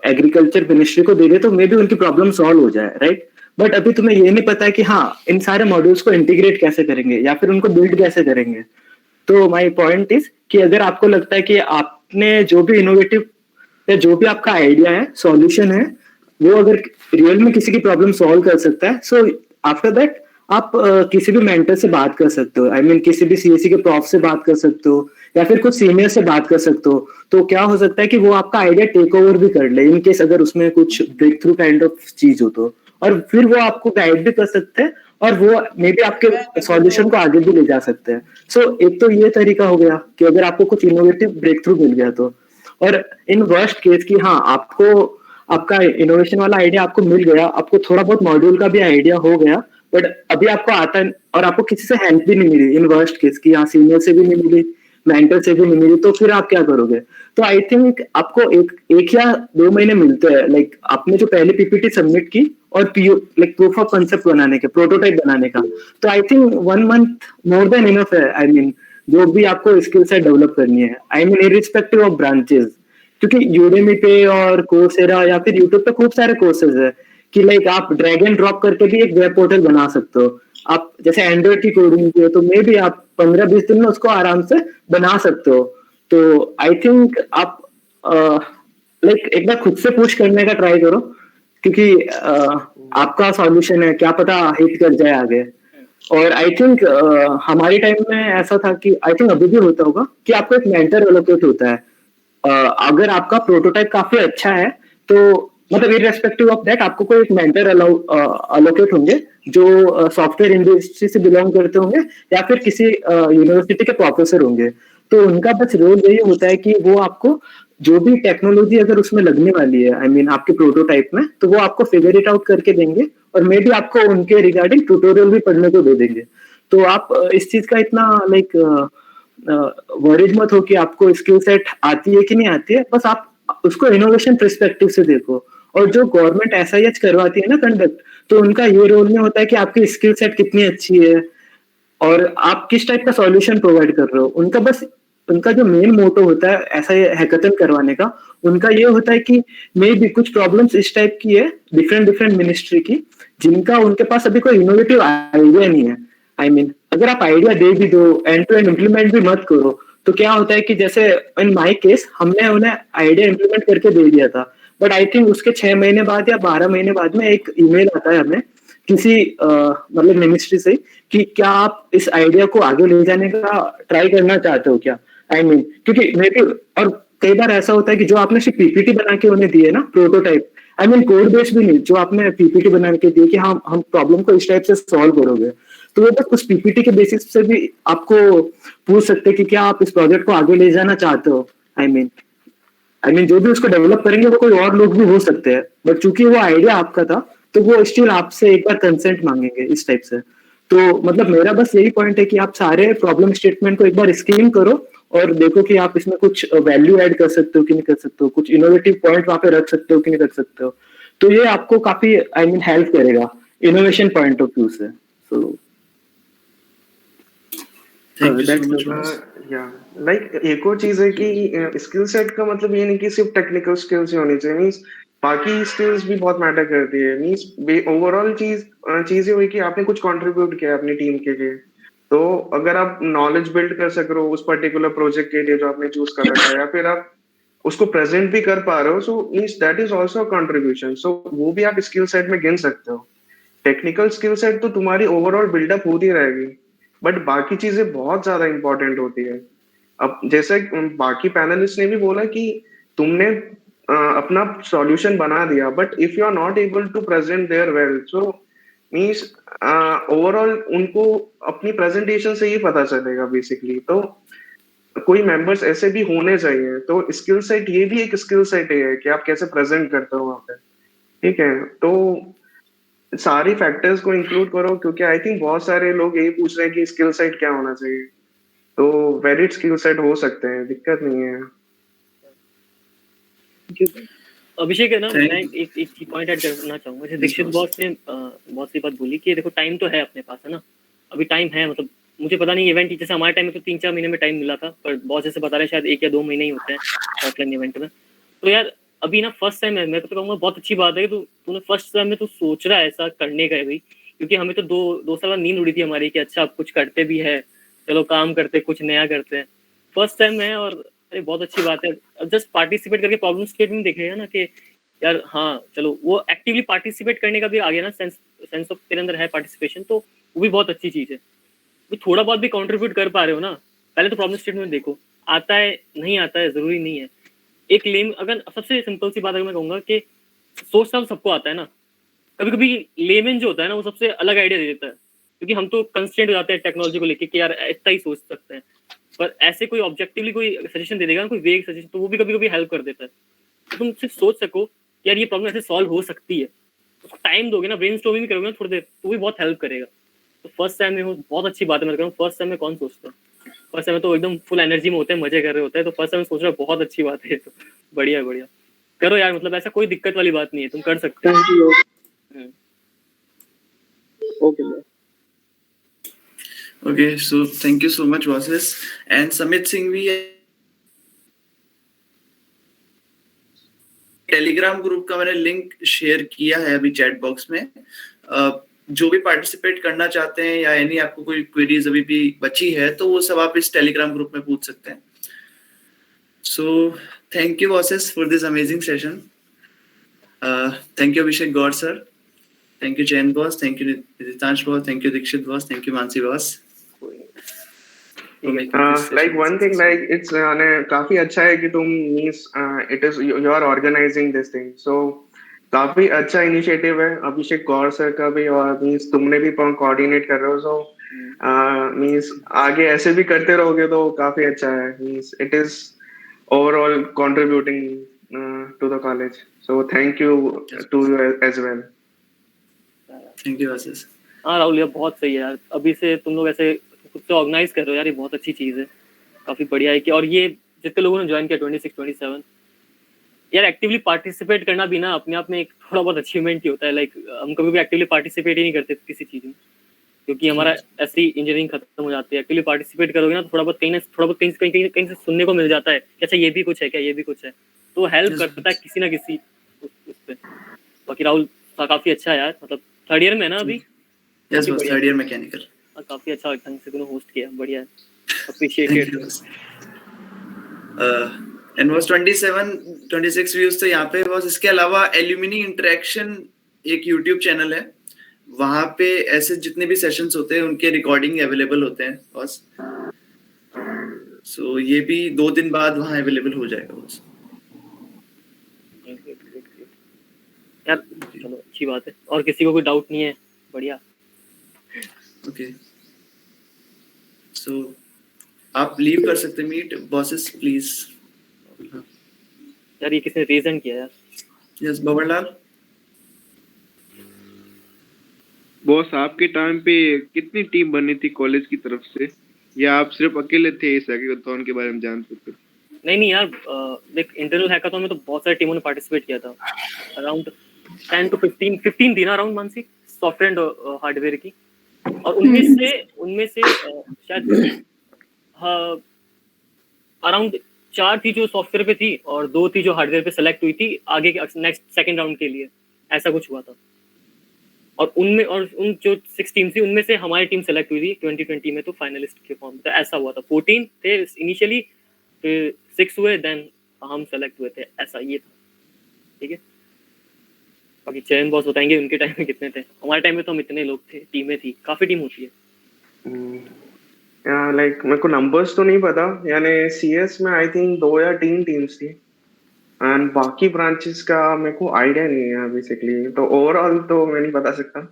एग्रीकल्चर मिनिस्ट्री को दे दे तो मे बी उनकी प्रॉब्लम सॉल्व हो जाए, राइट। बट अभी तुम्हें ये नहीं पता है कि हाँ इन सारे मॉड्यूल्स को इंटीग्रेट कैसे करेंगे या फिर उनको बिल्ड कैसे करेंगे। तो माय पॉइंट इज कि अगर आपको लगता है कि आपने जो भी इनोवेटिव या जो भी आपका आइडिया है, सॉल्यूशन है, वो अगर रियल में किसी की प्रॉब्लम सॉल्व कर सकता है, सो आफ्टर दैट आप किसी भी मेंटर से बात कर सकते हो। आई मीन किसी भी सीएससी के प्रॉफ से बात कर सकते हो या फिर कुछ सीनियर से बात कर सकते हो। तो क्या हो सकता है कि वो आपका आइडिया टेक ओवर भी कर ले इन केस अगर उसमें कुछ ब्रेक थ्रू काइंड ऑफ चीज हो तो, और फिर वो आपको गाइड भी कर सकते हैं और वो मे बी आपके सॉल्यूशन को आगे भी ले जा सकते हैं। सो एक तो ये तरीका हो गया कि अगर आपको कुछ इनोवेटिव ब्रेक थ्रू मिल गया तो, और इन वर्स्ट केस की हाँ आपको आपका इनोवेशन वाला आइडिया आपको मिल गया, आपको थोड़ा बहुत मॉड्यूल का भी आइडिया हो गया, बट अभी आपको आता है और आपको किसी से हेल्प भी नहीं मिली इन वर्स्ट केस की, यहाँ सीनियर से भी नहीं मिली, मेंटर से भी नहीं मिली, तो फिर आप क्या करोगे। तो आई थिंक आपको एक या 2 महीने मिलते हैं, लाइक आपने जो पहले पीपीटी सबमिट की और PO like proof of concept बनाने के, प्रोटोटाइप बनाने का, तो I think 1 month more than enough है। आई मीन जो भी आपको स्किल सेट डेवलप करनी है, I mean irrespective of branches, क्योंकि यूडेमी पे और कोर्सेरा या फिर यूट्यूब पे खूब सारे कोर्सेज है कि लाइक आप ड्रैग एंड ड्रॉप करके भी एक वेब पोर्टल बना सकते हो। आप जैसे एंड्रॉइड की कोडिंग की है तो मे भी आप 15-20 दिन में उसको आराम से बना सकते हो। तो आई थिंक आप लाइक एक बार खुद से पुश करने का ट्राई करो, क्योंकि आपका सॉल्यूशन है, क्या पता हिट कर जाए आगे। और आई थिंक हमारे टाइम में ऐसा था कि आई थिंक अभी भी होता होगा कि आपको एक मेंटर एलोकेट होता है। अगर आपका प्रोटोटाइप काफी अच्छा है तो मतलब इररेस्पेक्टिव ऑफ दैट आपको कोई एक मेंटर अलोकेट होंगे जो सॉफ्टवेयर इंडस्ट्री से बिलोंग करते होंगे या फिर किसी यूनिवर्सिटी के प्रोफेसर होंगे। तो उनका बस रोल यही होता है कि वो आपको जो भी टेक्नोलॉजी अगर उसमें लगने वाली है, आई मीन आपके प्रोटोटाइप में, तो वो आपको फिगर इट आउट करके देंगे और मे बी आपको उनके रिगार्डिंग ट्यूटोरियल भी पढ़ने को दे देंगे। तो आप इस चीज का इतना लाइक वरीड मत हो कि आपको स्किल सेट आती है कि नहीं आती है, बस आप उसको इनोवेशन पर्सपेक्टिव से देखो। और जो गवर्नमेंट SIH करवाती है ना कंडक्ट, तो उनका ये रोल में होता है कि आपकी स्किल सेट कितनी अच्छी है और आप किस टाइप का सॉल्यूशन प्रोवाइड कर रहे हो। उनका जो मेन मोटो होता है ऐसा हैकाथन करवाने का, उनका ये होता है कि मे भी कुछ प्रॉब्लम्स इस टाइप की है डिफरेंट मिनिस्ट्री की, जिनका उनके पास अभी कोई इनोवेटिव आइडिया नहीं है। आई मीन अगर आप आइडिया दे भी दो, एंड टू एंड इम्प्लीमेंट भी मत करो, तो क्या होता है कि जैसे इन माय केस हमने उन्हें आइडिया इम्प्लीमेंट करके दे दिया था, बट आई थिंक उसके 6 महीने बाद या 12 महीने बाद में एक ईमेल आता है हमें किसी मतलब मिनिस्ट्री से कि क्या आप इस आइडिया को आगे ले जाने का ट्राई करना चाहते हो क्या। आई मीन क्योंकि मे बी, और कई बार ऐसा होता है कि जो आपने सिर्फ PPT बना के उन्हें दिए ना prototype, I mean code base भी नहीं, जो आपने PPT बना के दिए कि हम प्रॉब्लम को इस टाइप से सॉल्व करोगे, तो वो बस उस PPT के बेसिस से भी आपको पूछ सकते हैं कि क्या आप इस प्रोजेक्ट को आगे ले जाना चाहते हो। आई मीन जो भी उसको डेवलप करेंगे वो कोई और लोग भी हो सकते हैं, बट चूंकि वो आइडिया आपका था तो वो स्टिल आपसे एक बार कंसेंट मांगेंगे इस टाइप से। तो मतलब मेरा बस यही पॉइंट है कि आप सारे प्रॉब्लम स्टेटमेंट को एक बार स्क्रीन करो और देखो कि आप इसमें कुछ वैल्यू ऐड कर सकते हो कि नहीं कर सकते हो, कुछ इनोवेटिव पॉइंट वहां पे रख सकते हो कि नहीं रख सकते हो। तो ये आपको काफी आई मीन हेल्प करेगा इनोवेशन पॉइंट ऑफ व्यू से। सो Thank you so that's much, the- boss. या लाइक एक और चीज है कि स्किल सेट का मतलब ये नहीं कि सिर्फ टेक्निकल स्किल्स ही होनी चाहिए, मीन्स बाकी स्किल्स भी बहुत मैटर करती है। मीन्स ओवरऑल चीज ये हुई कि आपने कुछ कंट्रीब्यूट किया अपनी टीम के लिए, तो अगर आप नॉलेज बिल्ड कर सक रहे हो उस पर्टिकुलर प्रोजेक्ट के लिए जो आपने चूज कर रखा है, या फिर आप उसको प्रेजेंट भी कर पा रहे हो, so means that is also contribution. So वो भी आप स्किल सेट में गिन सकते हो। टेक्निकल स्किल सेट तो तुम्हारी ओवरऑल बिल्डअप होती रहेगी, बट बाकी चीजें बहुत ज्यादा इंपॉर्टेंट होती है। अब जैसे बाकी पैनलिस्ट ने भी बोला कि तुमने अपना सॉल्यूशन बना दिया, but if you are not able to present there well, so means overall उनको अपनी प्रेजेंटेशन से ही पता चलेगा बेसिकली। तो कोई मेंबर्स ऐसे भी होने चाहिए। तो स्किल सेट ये भी एक स्किल सेट है कि आप कैसे प्रेजेंट करते हो वहां पे। ठीक है, तो सारी फैक्टर्स को इंक्लूड करो, क्योंकि आई थिंक बहुत सारे लोग यही पूछ रहे हैं कि स्किल सेट क्या होना चाहिए। तो वैलिड स्किल सेट हो सकते हैं, दिक्कत नहीं है। अभिषेक है ना, Thank- मैं एक पॉइंट ऐड करना चाहूंगा। जैसे दीक्षित बॉस ने बहुत सी बात बोली कि देखो टाइम तो है अपने पास, है ना, अभी टाइम है। मतलब मुझे पता नहीं इवेंट जैसे हमारे टाइम में तो 3-4 महीने में टाइम मिला था, पर बॉस जैसे बता रहे हैं शायद 1 या 2 महीने ही होते हैं ऑफलाइन इवेंट में। तो यार अभी ना फर्स्ट टाइम है, मैं तो कहूँगा बहुत अच्छी बात है कि तूने फर्स्ट टाइम में तू सोच रहा है ऐसा करने का भाई, क्योंकि हमें तो दो साल नींद उड़ी थी हमारी कि अच्छा अब कुछ करते भी है, चलो काम करते कुछ नया करते हैं। फर्स्ट टाइम है और अरे बहुत अच्छी बात है। जस्ट पार्टिसिपेट करके प्रॉब्लम स्टेटमेंट देखेगा ना कि यार हाँ चलो वो एक्टिवली पार्टिसिपेट करने का भी आ गया ना, सेंस ऑफ तेरे अंदर है पार्टिसिपेशन, तो वो भी बहुत अच्छी चीज है। तो थोड़ा बहुत भी कंट्रीब्यूट कर पा रहे हो ना, पहले तो प्रॉब्लम स्टेटमेंट देखो, आता है नहीं आता है जरूरी नहीं है। एक लेम अगर सबसे सिंपल सी बात अगर मैं कहूंगा कि सोचना तो सबको आता है ना, कभी कभी लेमन जो होता है ना वो सबसे अलग आइडिया दे देता है, क्योंकि हम तो कंस्ट्रेंट हो जाते हैं टेक्नोलॉजी को लेके कि यार इतना ही सोच सकते हैं, पर ऐसे कोई ऑब्जेक्टिवली कोई सजेशन दे देगा, कोई वेग सजेशन, तो वो भी कभी कभी हेल्प कर देता है। तो तुम सिर्फ सोच सको यार ये प्रॉब्लम ऐसे सॉल्व हो सकती है, उसको टाइम दोगे ना, ब्रेनस्टॉर्मिंग करोगे ना थोड़ी देर, तो भी बहुत हेल्प करेगा। तो फर्स्ट टाइम में हो बहुत अच्छी बात है। मैं कह रहा हूँ फर्स्ट टाइम में कौन सोचता है, फर्स्ट टाइम में तो एकदम फुल एनर्जी में होते हैं, मजे कर रहे होते हैं, तो फर्स्ट टाइम में सोच रहा है बहुत अच्छी बात है। तो बढ़िया बढ़िया करो यार, मतलब ऐसा कोई दिक्कत वाली बात नहीं है, तुम कर सकते हो। Thank you. Okay ma'am. Okay, so thank you so much, bosses. And Samit Singh भी टेलीग्राम ग्रुप का मैंने लिंक शेयर किया है अभी चैट बॉक्स में। जो भी पार्टिसिपेट करना चाहते हैं या यानी आपको कोई क्वेरीज अभी भी बची है तो वो सब आप इस टेलीग्राम ग्रुप में पूछ सकते हैं। So thank you bosses for this amazing session. Thank you Abhishek Gaur sir, thank you Jain boss, thank you Ritansh boss, thank you Dikshit boss, thank you Mansi boss. Like one thing, like it's काफी अच्छा है कि तुम means it is you are organizing this thing. So काफी अच्छा initiative है अभिषेक Gaur sir का भी, और मीन्स तुमने भी कोऑर्डिनेट कर रहे हो, सो मीन्स आगे ऐसे भी करते रहोगे तो काफी अच्छा है। Means it is overall contributing to the college, so thank you to you as well. Thank you Ashish. हाँ राहुल, ये बहुत सही है यार, अभी से तुम लोग ऐसे खुद से ऑर्गेनाइज कर रहे हो यार, ये बहुत अच्छी चीज़ है, काफ़ी बढ़िया है कि, और ये जितने लोगों ने ज्वाइन किया 26 27 यार, एक्टिवली पार्टिसिपेट करना भी ना अपने आप में एक थोड़ा बहुत अचीवमेंट ही होता है। लाइक हम कभी भी एक्टिवली पार्टिसिपेट ही नहीं करते किसी चीज़ में, क्योंकि हमारा ऐसी इंजीनियरिंग खत्म हो जाती है। एक्टिवली पार्टिसिपेट करोगे ना तो थोड़ा बहुत कहीं से सुनने को मिल जाता है कि अच्छा ये भी कुछ है क्या, ये भी कुछ है, तो हेल्प करता है किसी ना किसी उस पे। बाकी राहुल काफ़ी अच्छा है यार, मतलब थर्ड ईयर में है ना अभी? यस बस, थर्ड ईयर मैकेनिकल। काफ़ी अच्छा ढंग से तूने होस्ट किया, बढ़िया है, अप्रिशिएटेड। एंड वाज 27 26 व्यूज तो यहाँ पे बस। इसके अलावा एल्यूमिनी इंटरेक्शन एक यूट्यूब चैनल है, वहाँ पे ऐसे जितने भी सेशंस होते हैं उनके रिकॉर्डिंग अवेलेबल होते हैं बस। सो ये भी 2 दिन बाद वहाँ अवेलेबल हो जाएगा बस। यार चलो अच्छी बात है, और किसी को कोई डाउट नहीं है? बढ़िया। ओके, सो आप लीव कर सकते हैं मीट बॉसेस प्लीज। यार ये किसने रीजन किया यार? यस बबरलाल। बॉस आपके टाइम पे कितनी टीम बनी थी कॉलेज की तरफ से, या आप सिर्फ अकेले थे इस हैकाथॉन के बारे में जानते थे? नहीं यार, देख इंटरनल हैकाथॉन में तो बहुत सारी टीमों ने पार्टिसिपेट किया था, अराउंड 10 to 15 थी ना around Mansi, software and hardware की, और उनमें से शायद अराउंड 4 थी जो सॉफ्टवेयर पे थी और 2 थी जो हार्डवेयर पे सेलेक्ट हुई थी आगे के नेक्स्ट सेकंड राउंड के लिए, ऐसा कुछ हुआ था। और उन जो 6 टीम थी उनमें से हमारी टीम सेलेक्ट हुई थी 2020 में, तो फाइनलिस्ट के फॉर्म में ऐसा हुआ था। 14 थे इनिशियली, फिर 6 हुए, देन हम सेलेक्ट हुए थे, ऐसा ये था। ठीक है, बाकी चयन बॉस बताएंगे उनके टाइम में कितने थे। हमारे टाइम में तो हम इतने लोग थे, टीमें थी, काफी टीम होती है। लाइक मेरे को नंबर्स तो नहीं पता, यानी सीएस में आई थिंक 2 या 3 टीम्स थी, एंड बाकी ब्रांचेस का मेरे को आइडिया नहीं है बेसिकली, तो ओवरऑल तो मैं नहीं बता सकता।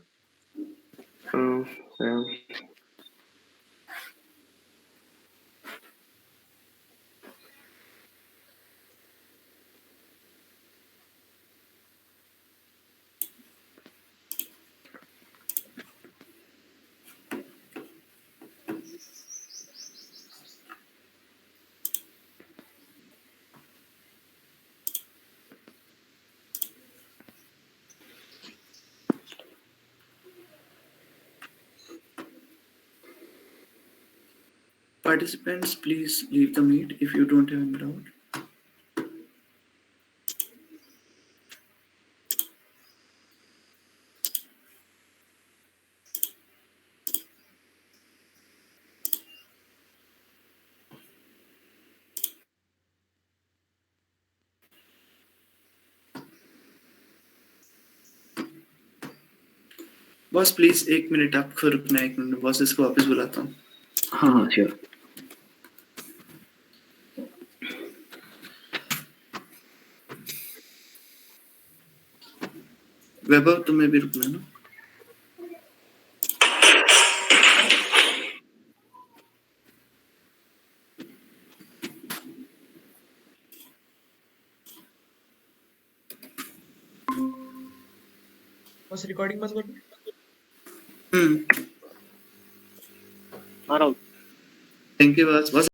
Participants, please leave the meet if you don't have any doubt. Boss please 1 minute आपको रुकना है, 1 मिनट बॉस इसको वापस बुलाता हूँ। हाँ श्योर। वैभव तुम्हें भी रुकना है ना? बस रिकॉर्डिंग बस कर। हाँ राहुल, थैंक यू बॉस।